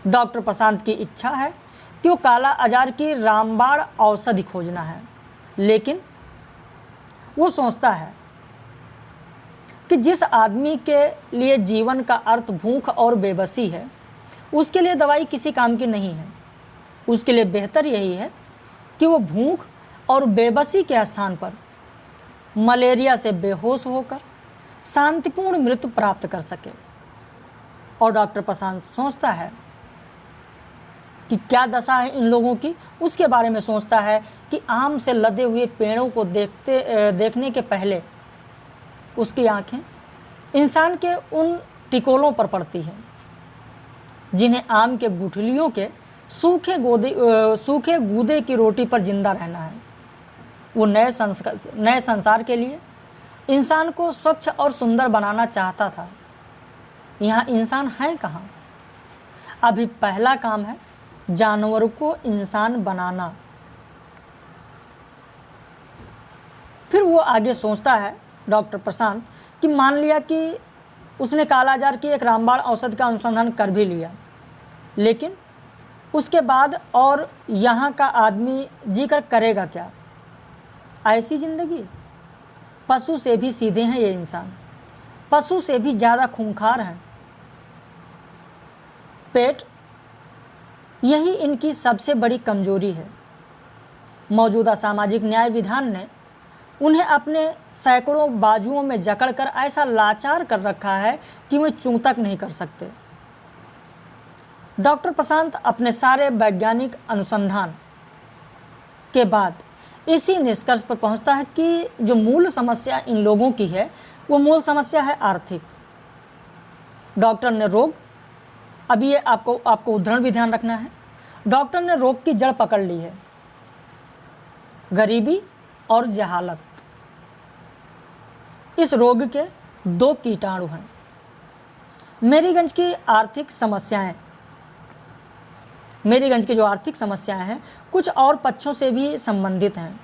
Speaker 1: डॉक्टर प्रशांत की इच्छा है कि वो काला आजार की रामबाण औषधि खोजना है, लेकिन वो सोचता है कि जिस आदमी के लिए जीवन का अर्थ भूख और बेबसी है, उसके लिए दवाई किसी काम की नहीं है। उसके लिए बेहतर यही है कि वो भूख और बेबसी के स्थान पर मलेरिया से बेहोश होकर शांतिपूर्ण मृत्यु प्राप्त कर सके। और डॉक्टर प्रशांत सोचता है कि क्या दशा है इन लोगों की। उसके बारे में सोचता है कि आम से लदे हुए पेड़ों को देखने के पहले उसकी आंखें इंसान के उन टिकोलों पर पड़ती हैं जिन्हें आम के गुठलियों के सूखे गूदे की रोटी पर जिंदा रहना है। वो नए संसार के लिए इंसान को स्वच्छ और सुंदर बनाना चाहता था। यहाँ इंसान है कहाँ? अभी पहला काम है जानवरों को इंसान बनाना। फिर वो आगे सोचता है डॉक्टर प्रशांत कि मान लिया कि उसने कालाजार की एक रामबाण औषध का अनुसंधान कर भी लिया, लेकिन उसके बाद और यहाँ का आदमी जीकर करेगा क्या? ऐसी जिंदगी। पशु से भी सीधे हैं ये इंसान, पशु से भी ज़्यादा खूंखार हैं। पेट, यही इनकी सबसे बड़ी कमजोरी है। मौजूदा सामाजिक न्याय विधान ने उन्हें अपने सैकड़ों बाजुओं में जकड़कर ऐसा लाचार कर रखा है कि वे चूं तक नहीं कर सकते। डॉक्टर प्रशांत अपने सारे वैज्ञानिक अनुसंधान के बाद इसी निष्कर्ष पर पहुंचता है कि जो मूल समस्या इन लोगों की है वो मूल समस्या है आर्थिक। डॉक्टर ने रोग, अभी ये आपको उदाहरण भी ध्यान रखना है, डॉक्टर ने रोग की जड़ पकड़ ली है, गरीबी और जहालत। इस रोग के दो कीटाणु हैं। मेरीगंज की आर्थिक समस्याएं, मेरीगंज की जो आर्थिक समस्याएं हैं कुछ और पक्षों से भी संबंधित हैं।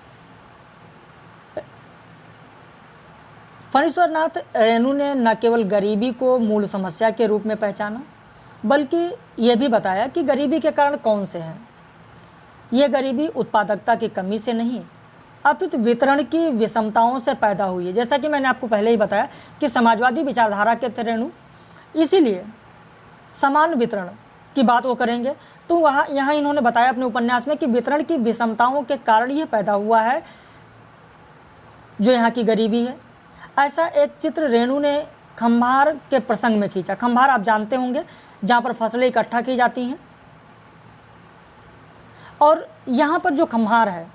Speaker 1: फणीश्वरनाथ रेणु ने न केवल गरीबी को मूल समस्या के रूप में पहचाना, बल्कि यह भी बताया कि गरीबी के कारण कौन से हैं। यह गरीबी उत्पादकता की कमी से नहीं, अपितु वितरण की विषमताओं से पैदा हुई है। जैसा कि मैंने आपको पहले ही बताया कि समाजवादी विचारधारा के थे रेणु, इसीलिए समान वितरण की बात वो करेंगे। तो यहाँ इन्होंने बताया अपने उपन्यास में कि वितरण की विषमताओं के कारण यह पैदा हुआ है जो यहाँ की गरीबी है। ऐसा एक चित्र रेणु ने खंभार के प्रसंग में खींचा। खंभार आप जानते होंगे, जहाँ पर फसलें इकट्ठा की जाती हैं। और यहाँ पर जो खंभार है,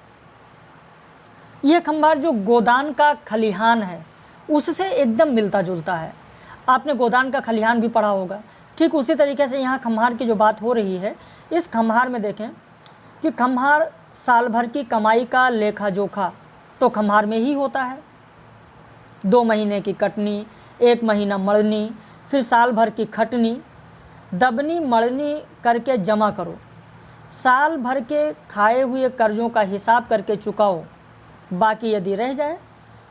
Speaker 1: यह खंभार जो गोदान का खलिहान है उससे एकदम मिलता जुलता है। आपने गोदान का खलिहान भी पढ़ा होगा। ठीक उसी तरीके से यहाँ खंभार की जो बात हो रही है, इस खंभार में देखें कि खंभार साल भर की कमाई का लेखा जोखा तो खंभार में ही होता है। 2 महीने की कटनी, 1 महीना मड़नी, फिर साल भर की खटनी, दबनी मड़नी करके जमा करो, साल भर के खाए हुए कर्जों का हिसाब करके चुकाओ, बाकी यदि रह जाए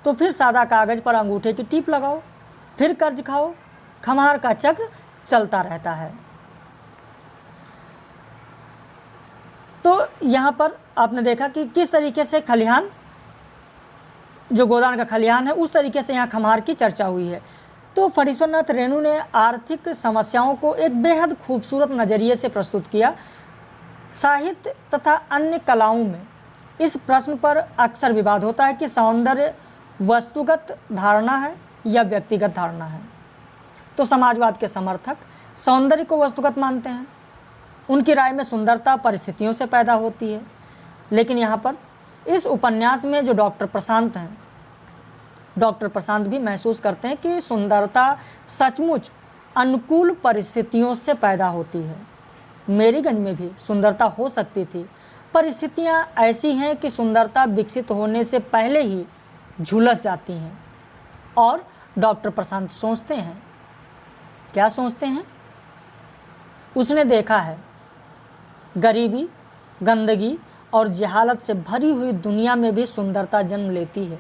Speaker 1: तो फिर सादा कागज़ पर अंगूठे की टीप लगाओ, फिर कर्ज खाओ। खंभार का चक्र चलता रहता है। तो यहाँ पर आपने देखा कि किस तरीके से खलिहान, जो गोदान का खलिहान है, उस तरीके से यहाँ खंभार की चर्चा हुई है। तो फणीश्वरनाथ रेणु ने आर्थिक समस्याओं को एक बेहद खूबसूरत नज़रिए से प्रस्तुत किया। साहित्य तथा अन्य कलाओं में इस प्रश्न पर अक्सर विवाद होता है कि सौंदर्य वस्तुगत धारणा है या व्यक्तिगत धारणा है। तो समाजवाद के समर्थक सौंदर्य को वस्तुगत मानते हैं। उनकी राय में सुंदरता परिस्थितियों से पैदा होती है। लेकिन यहाँ पर इस उपन्यास में जो डॉक्टर प्रशांत हैं, डॉक्टर प्रशांत भी महसूस करते हैं कि सुंदरता सचमुच अनुकूल परिस्थितियों से पैदा होती है। मेरीगंज में भी सुंदरता हो सकती थी। परिस्थितियाँ ऐसी हैं कि सुंदरता विकसित होने से पहले ही झुलस जाती हैं। और डॉक्टर प्रशांत सोचते हैं, क्या सोचते हैं? उसने देखा है गरीबी, गंदगी और जहालत से भरी हुई दुनिया में भी सुंदरता जन्म लेती है।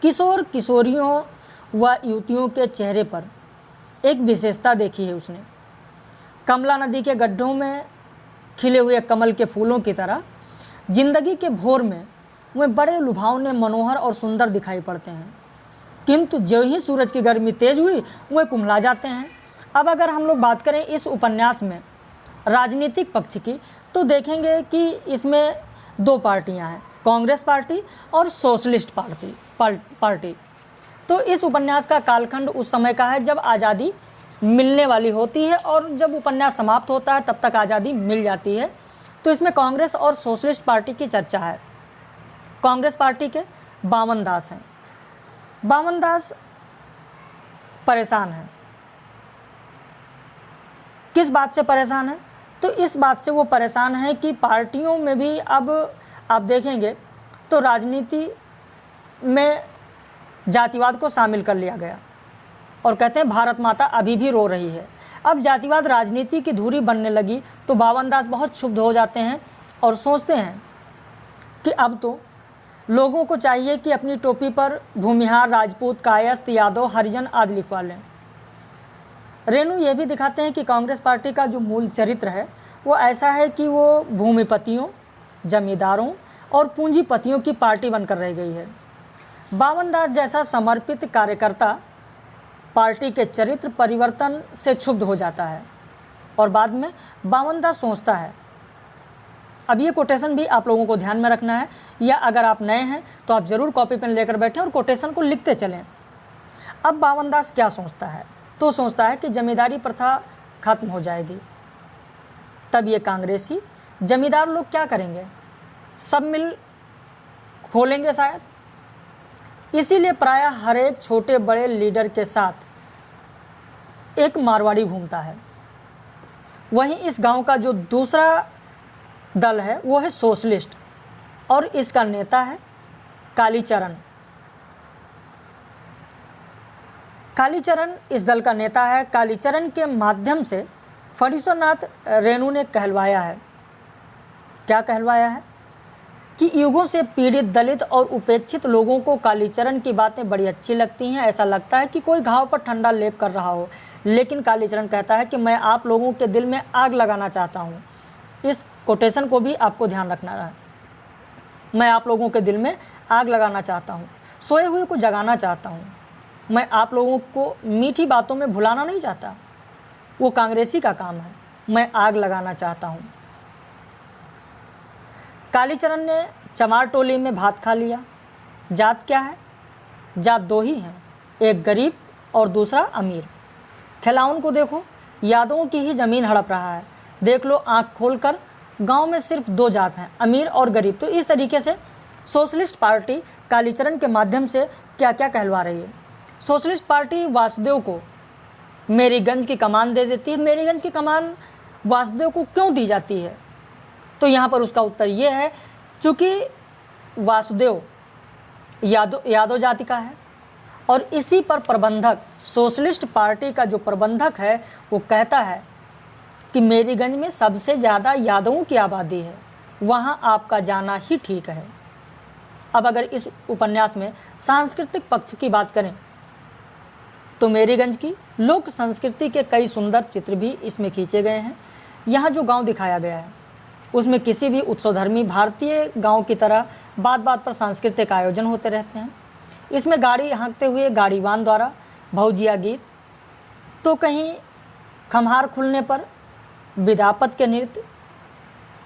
Speaker 1: किशोर किशोरियों व युवतियों के चेहरे पर एक विशेषता देखी है उसने। कमला नदी के गड्ढों में खिले हुए कमल के फूलों की तरह जिंदगी के भोर में वे बड़े लुभावने, मनोहर और सुंदर दिखाई पड़ते हैं। किंतु जो ही सूरज की गर्मी तेज हुई वह कुम्हला जाते हैं। अब अगर हम लोग बात करें इस उपन्यास में राजनीतिक पक्ष की, तो देखेंगे कि इसमें दो पार्टियां हैं, कांग्रेस पार्टी और सोशलिस्ट पार्टी। तो इस उपन्यास का कालखंड उस समय का है जब आज़ादी मिलने वाली होती है, और जब उपन्यास समाप्त होता है तब तक आज़ादी मिल जाती है। तो इसमें कांग्रेस और सोशलिस्ट पार्टी की चर्चा है। कांग्रेस पार्टी के बावन दास हैं। बावन दास परेशान हैं। किस बात से परेशान है? तो इस बात से वो परेशान है कि पार्टियों में भी अब आप देखेंगे तो राजनीति में जातिवाद को शामिल कर लिया गया, और कहते हैं भारत माता अभी भी रो रही है। अब जातिवाद राजनीति की धुरी बनने लगी तो बावन दास बहुत क्षुब्ध हो जाते हैं और सोचते हैं कि अब तो लोगों को चाहिए कि अपनी टोपी पर भूमिहार, राजपूत, कायस्थ, यादव, हरिजन आदि लिखवा लें। रेणु ये भी दिखाते हैं कि कांग्रेस पार्टी का जो मूल चरित्र है वो ऐसा है कि वो भूमिपतियों, जमींदारों और पूंजीपतियों की पार्टी बनकर रह गई है। बावन दास जैसा समर्पित कार्यकर्ता पार्टी के चरित्र परिवर्तन से क्षुब्ध हो जाता है, और बाद में बावन दास सोचता है, अब ये कोटेशन भी आप लोगों को ध्यान में रखना है, या अगर आप नए हैं तो आप ज़रूर कॉपी पेन लेकर बैठें और कोटेशन को लिखते चलें। अब बावन दास क्या सोचता है? तो सोचता है कि जमींदारी प्रथा खत्म हो जाएगी। तब ये कांग्रेसी जमींदार लोग क्या करेंगे? सब मिल खोलेंगे शायद। इसीलिए प्रायः हर एक छोटे बड़े लीडर के साथ एक मारवाड़ी घूमता है। वहीं इस गांव का जो दूसरा दल है वो है सोशलिस्ट, और इसका नेता है कालीचरण। कालीचरण इस दल का नेता है। कालीचरण के माध्यम से फणीश्वरनाथ रेणु ने कहलवाया है। क्या कहलवाया है? कि युगों से पीड़ित, दलित और उपेक्षित लोगों को कालीचरण की बातें बड़ी अच्छी लगती हैं। ऐसा लगता है कि कोई घाव पर ठंडा लेप कर रहा हो। लेकिन कालीचरण कहता है कि मैं आप लोगों के दिल में आग लगाना चाहता हूँ। इस कोटेशन को भी आपको ध्यान रखना है। मैं आप लोगों के दिल में आग लगाना चाहता हूँ, सोए हुए को जगाना चाहता हूँ। मैं आप लोगों को मीठी बातों में भुलाना नहीं चाहता, वो कांग्रेसी का काम है। मैं आग लगाना चाहता हूँ। कालीचरण ने चमार टोली में भात खा लिया। जात क्या है? जात दो ही हैं, एक गरीब और दूसरा अमीर। खिलाउन को देखो, यादवों की ही ज़मीन हड़प रहा है। देख लो आँख खोलकर, गांव में सिर्फ दो जात हैं, अमीर और गरीब। तो इस तरीके से सोशलिस्ट पार्टी कालीचरण के माध्यम से क्या क्या कहलवा रही है। सोशलिस्ट पार्टी वासुदेव को मेरीगंज की कमान दे देती है। मेरीगंज की कमान वासुदेव को क्यों दी जाती है? तो यहाँ पर उसका उत्तर ये है, चूँकि वासुदेव यादव जाति का है, और इसी पर प्रबंधक, सोशलिस्ट पार्टी का जो प्रबंधक है वो कहता है कि मेरीगंज में सबसे ज़्यादा यादवों की आबादी है, वहाँ आपका जाना ही ठीक है। अब अगर इस उपन्यास में सांस्कृतिक पक्ष की बात करें तो मेरीगंज की लोक संस्कृति के कई सुंदर चित्र भी इसमें खींचे गए हैं। यहाँ जो गांव दिखाया गया है उसमें किसी भी उत्सवधर्मी भारतीय गांव की तरह बात बात पर सांस्कृतिक आयोजन होते रहते हैं। इसमें गाड़ी हाँकते हुए गाड़ीवान द्वारा भौजिया गीत, तो कहीं खम्हार खुलने पर विदापत के नृत्य,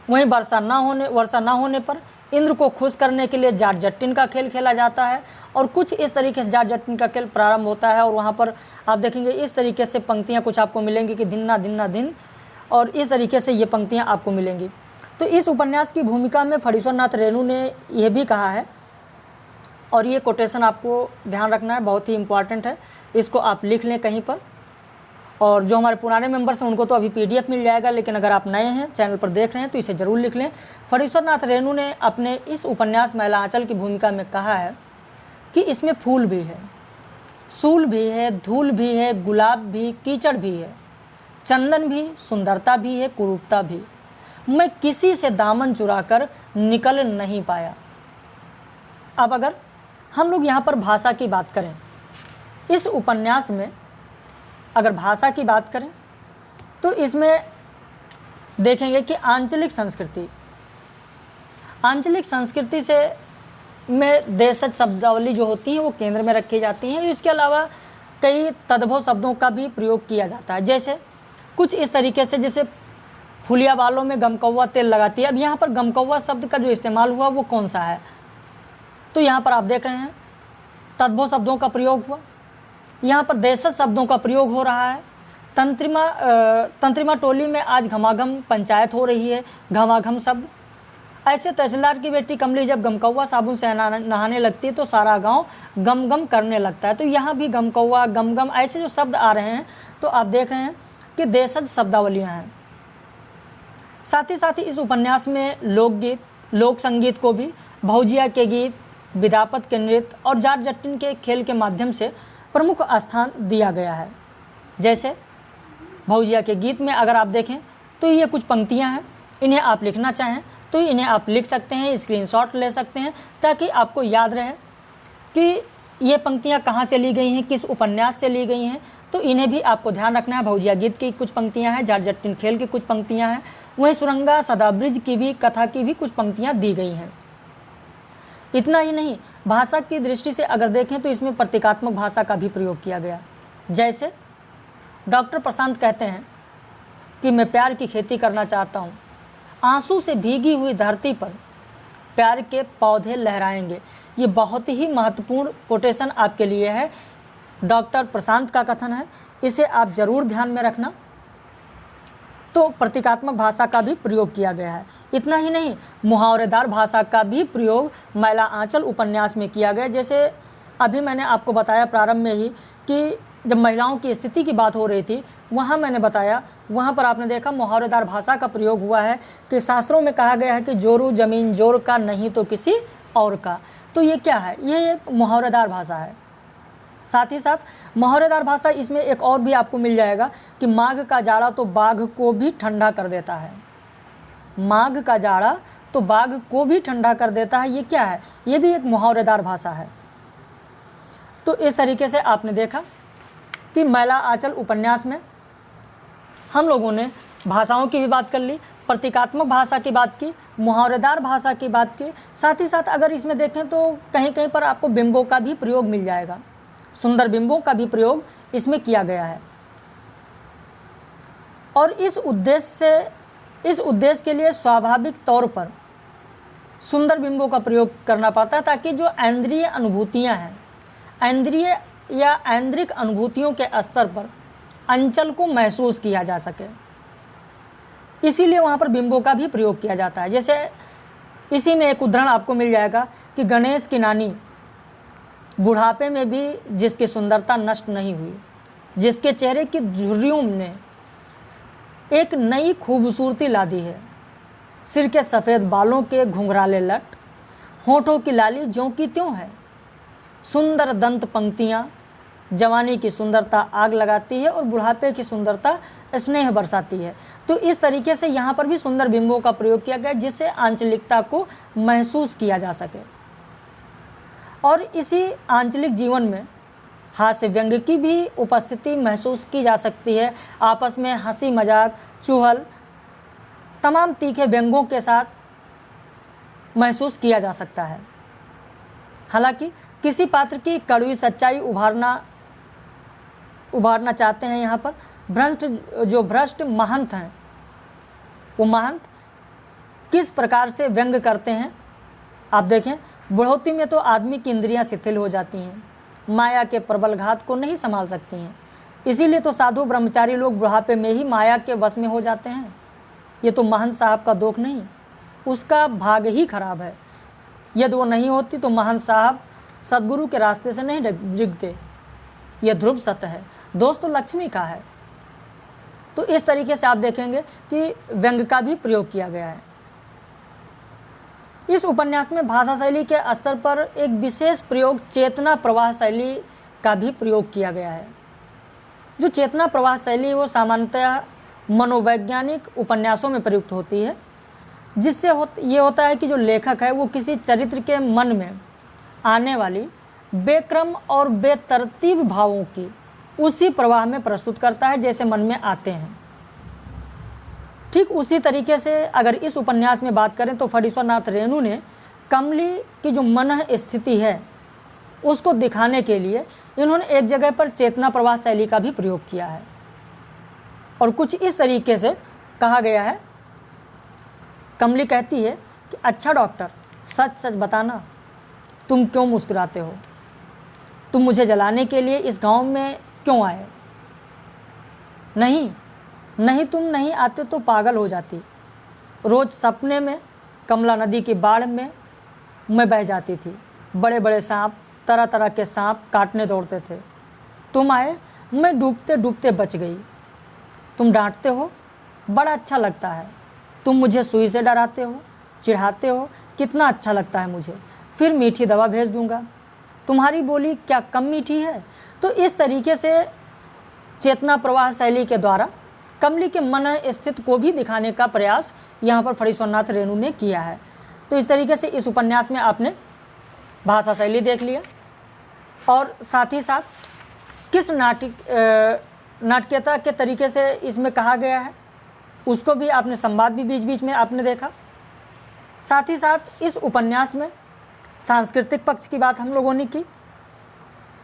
Speaker 1: वहीं वर्षा ना होने पर इंद्र को खुश करने के लिए जाट जट्टिन का खेल खेला जाता है। और कुछ इस तरीके से जाट जट्टिन का खेल प्रारंभ होता है, और वहाँ पर आप देखेंगे इस तरीके से पंक्तियाँ कुछ आपको मिलेंगी कि दिन ना दिन ना दिन, और इस तरीके से ये पंक्तियाँ आपको मिलेंगी। तो इस उपन्यास की भूमिका में फणीश्वरनाथ रेणु ने यह भी कहा है, और ये कोटेशन आपको ध्यान रखना है, बहुत ही इम्पॉर्टेंट है। इसको आप लिख लें कहीं पर, और जो हमारे पुराने मेंबर्स हैं उनको तो अभी PDF मिल जाएगा, लेकिन अगर आप नए हैं चैनल पर देख रहे हैं तो इसे ज़रूर लिख लें। फणीश्वरनाथ रेणु ने अपने इस उपन्यास महिला आंचल की भूमिका में कहा है कि इसमें फूल भी है, सूल भी है, धूल भी है, गुलाब भी, कीचड़ भी है, चंदन भी, सुंदरता भी है, कुरूपता भी। मैं किसी से दामन चुराकर निकल नहीं पाया। अब अगर हम लोग यहाँ पर भाषा की बात करें, इस उपन्यास में अगर भाषा की बात करें तो इसमें देखेंगे कि आंचलिक संस्कृति से में देशज शब्दावली जो होती है वो केंद्र में रखी जाती हैं। इसके अलावा कई तद्भव शब्दों का भी प्रयोग किया जाता है, जैसे कुछ इस तरीके से, जैसे फुलिया बालों में गमकौवा तेल लगाती है। अब यहाँ पर गमकौवा शब्द का जो इस्तेमाल हुआ वो कौन सा है, तो यहाँ पर आप देख रहे हैं तद्भव शब्दों का प्रयोग हुआ, यहाँ पर देशज शब्दों का प्रयोग हो रहा है। तंत्रिमा टोली में आज घमाघम पंचायत हो रही है, घमाघम शब्द। ऐसे तहसीलदार की बेटी कमली जब गमकौवा साबुन से नहाने लगती है तो सारा गांव गम गम करने लगता है। तो यहाँ भी गमकौवा, गम ऐसे जो शब्द आ रहे हैं, तो आप देख रहे हैं कि देशज शब्दावलियाँ हैं। साथ ही इस उपन्यास में लोकगीत, लोक संगीत को भी भौजिया के गीत, विद्यापत के नृत्य और जाट जटिन के खेल के माध्यम से प्रमुख स्थान दिया गया है। जैसे भौजिया के गीत में अगर आप देखें तो ये कुछ पंक्तियां हैं, इन्हें आप लिखना चाहें तो इन्हें आप लिख सकते हैं, स्क्रीनशॉट ले सकते हैं, ताकि आपको याद रहे कि ये पंक्तियां कहाँ से ली गई हैं, किस उपन्यास से ली गई हैं। तो इन्हें भी आपको ध्यान रखना है। भौजिया गीत की कुछ पंक्तियां हैं, जाट जटिन खेल की कुछ पंक्तियां हैं, वहीं सुरंगा सदाब्रिज की भी कथा की भी कुछ पंक्तियां दी गई हैं। इतना ही नहीं, भाषा की दृष्टि से अगर देखें तो इसमें प्रतीकात्मक भाषा का भी प्रयोग किया गया। जैसे डॉक्टर प्रशांत कहते हैं कि मैं प्यार की खेती करना चाहता हूँ, आंसू से भीगी हुई धरती पर प्यार के पौधे लहराएंगे। ये बहुत ही महत्वपूर्ण कोटेशन आपके लिए है, डॉक्टर प्रशांत का कथन है, इसे आप ज़रूर ध्यान में रखना। तो प्रतीकात्मक भाषा का भी प्रयोग किया गया है। इतना ही नहीं, मुहावरेदार भाषा का भी प्रयोग मैला आंचल उपन्यास में किया गया। जैसे अभी मैंने आपको बताया प्रारंभ में ही कि जब महिलाओं की स्थिति की बात हो रही थी, वहाँ मैंने बताया, वहाँ पर आपने देखा मुहावरेदार भाषा का प्रयोग हुआ है कि शास्त्रों में कहा गया है कि जोरू जमीन जोर का नहीं तो किसी और का। तो ये क्या है, ये एक मुहावरेदार भाषा है। साथ ही साथ मुहावरेदार भाषा इसमें एक और भी आपको मिल जाएगा कि माघ का जाड़ा तो बाघ को भी ठंडा कर देता है। माघ का जाड़ा तो बाघ को भी ठंडा कर देता है, ये क्या है, ये भी एक मुहावरेदार भाषा है। तो इस तरीके से आपने देखा कि मैला आंचल उपन्यास में हम लोगों ने भाषाओं की भी बात कर ली, प्रतीकात्मक भाषा की बात की, मुहावरेदार भाषा की बात की। साथ ही साथ अगर इसमें देखें तो कहीं कहीं पर आपको बिंबों का भी प्रयोग मिल जाएगा, सुंदर बिंबों का भी प्रयोग इसमें किया गया है। और इस उद्देश्य के लिए स्वाभाविक तौर पर सुंदर बिंबों का प्रयोग करना पड़ता है, ताकि जो इंद्रिय अनुभूतियाँ हैं, इंद्रिय या ऐन्द्रिक अनुभूतियों के स्तर पर अंचल को महसूस किया जा सके, इसीलिए वहाँ पर बिंबों का भी प्रयोग किया जाता है। जैसे इसी में एक उदाहरण आपको मिल जाएगा कि गणेश की नानी बुढ़ापे में भी जिसकी सुंदरता नष्ट नहीं हुई, जिसके चेहरे की झुर्रियों ने एक नई खूबसूरती ला दी है, सिर के सफ़ेद बालों के घुंघराले लट, होठों की लाली ज्यों की त्यों है, सुंदर दंत पंक्तियाँ जवानी की सुंदरता आग लगाती है और बुढ़ापे की सुंदरता स्नेह बरसाती है। तो इस तरीके से यहाँ पर भी सुंदर बिंबों का प्रयोग किया गया, जिससे आंचलिकता को महसूस किया जा सके। और इसी आंचलिक जीवन में हास्य व्यंग्य की भी उपस्थिति महसूस की जा सकती है। आपस में हंसी मजाक, चुहल, तमाम तीखे व्यंग्यों के साथ महसूस किया जा सकता है। हालांकि किसी पात्र की कड़वी सच्चाई उभारना चाहते हैं, यहाँ पर भ्रष्ट महंत हैं, वो महंत किस प्रकार से व्यंग्य करते हैं। आप देखें, बुढ़ौती में तो आदमी की इंद्रियां शिथिल हो जाती हैं, माया के प्रबल घात को नहीं संभाल सकती हैं, इसीलिए तो साधु ब्रह्मचारी लोग बुढ़ापे में ही माया के वश में हो जाते हैं। ये तो महंत साहब का दोष नहीं, उसका भाग ही खराब है। यदि वो नहीं होती तो महंत साहब सदगुरु के रास्ते से नहीं डिगते। यह ध्रुव सत्य है, दोष तो लक्ष्मी का है। तो इस तरीके से आप देखेंगे कि व्यंग्य का भी प्रयोग किया गया है। इस उपन्यास में भाषा शैली के स्तर पर एक विशेष प्रयोग चेतना प्रवाह शैली का भी प्रयोग किया गया है। जो चेतना प्रवाह शैली वो सामान्यतः मनोवैज्ञानिक उपन्यासों में प्रयुक्त होती है, जिससे ये होता है कि जो लेखक है वो किसी चरित्र के मन में आने वाली बेक्रम और बेतरतीब भावों की उसी प्रवाह में प्रस्तुत करता है जैसे मन में आते हैं। ठीक उसी तरीके से अगर इस उपन्यास में बात करें तो फणीश्वर नाथ रेणु ने कमली की जो मन स्थिति है उसको दिखाने के लिए इन्होंने एक जगह पर चेतना प्रवाह शैली का भी प्रयोग किया है और कुछ इस तरीके से कहा गया है। कमली कहती है कि अच्छा डॉक्टर, सच सच बताना, तुम क्यों मुस्कुराते हो? तुम मुझे जलाने के लिए इस गांव में क्यों आए? नहीं नहीं, तुम नहीं आते तो पागल हो जाती। रोज़ सपने में कमला नदी की बाढ़ में मैं बह जाती थी। बड़े बड़े सांप, तरह तरह के सांप काटने दौड़ते थे। तुम आए, मैं डूबते डूबते बच गई। तुम डांटते हो, बड़ा अच्छा लगता है। तुम मुझे सुई से डराते हो, चिढ़ाते हो, कितना अच्छा लगता है मुझे। फिर मीठी दवा भेज दूंगा। तुम्हारी बोली क्या कम मीठी है? तो इस तरीके से चेतना प्रवाह शैली के द्वारा कमली के मन स्थित को भी दिखाने का प्रयास यहाँ पर फणीश्वरनाथ रेणु ने किया है। तो इस तरीके से इस उपन्यास में आपने भाषा शैली देख लिया और साथ ही साथ किस नाटकीयता के तरीके से इसमें कहा गया है उसको भी आपने, संवाद भी बीच बीच में आपने देखा। साथ ही साथ इस उपन्यास में सांस्कृतिक पक्ष की बात हम लोगों ने की,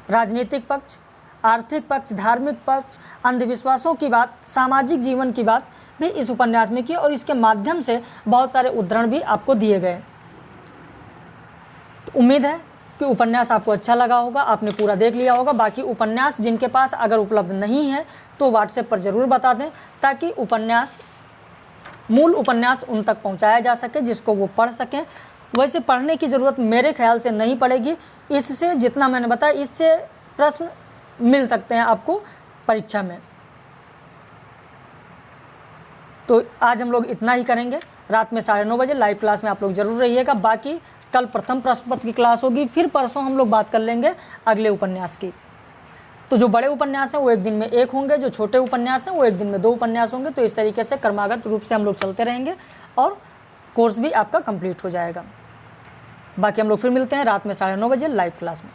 Speaker 1: राजनीतिक पक्ष, आर्थिक पक्ष, धार्मिक पक्ष, अंधविश्वासों की बात, सामाजिक जीवन की बात भी इस उपन्यास में की और इसके माध्यम से बहुत सारे उदाहरण भी आपको दिए गए। तो उम्मीद है कि उपन्यास आपको अच्छा लगा होगा, आपने पूरा देख लिया होगा। बाकी उपन्यास जिनके पास अगर उपलब्ध नहीं है तो व्हाट्सएप पर ज़रूर बता दें ताकि मूल उपन्यास उन तक पहुंचाया जा सके, जिसको वो पढ़ सकें। वैसे पढ़ने की ज़रूरत मेरे ख्याल से नहीं पड़ेगी। इससे जितना मैंने बताया, इससे प्रश्न मिल सकते हैं आपको परीक्षा में। तो आज हम लोग इतना ही करेंगे। रात में 9:30 बजे लाइव क्लास में आप लोग जरूर रहिएगा। बाकी कल प्रथम प्रश्न पत्र की क्लास होगी, फिर परसों हम लोग बात कर लेंगे अगले उपन्यास की। तो जो बड़े उपन्यास हैं वो एक दिन में 1 होंगे, जो छोटे उपन्यास हैं वो एक दिन में 2 उपन्यास होंगे। तो इस तरीके से क्रमागत रूप से हम लोग चलते रहेंगे और कोर्स भी आपका कंप्लीट हो जाएगा। बाकी हम लोग फिर मिलते हैं रात में 9:30 बजे लाइव क्लास में।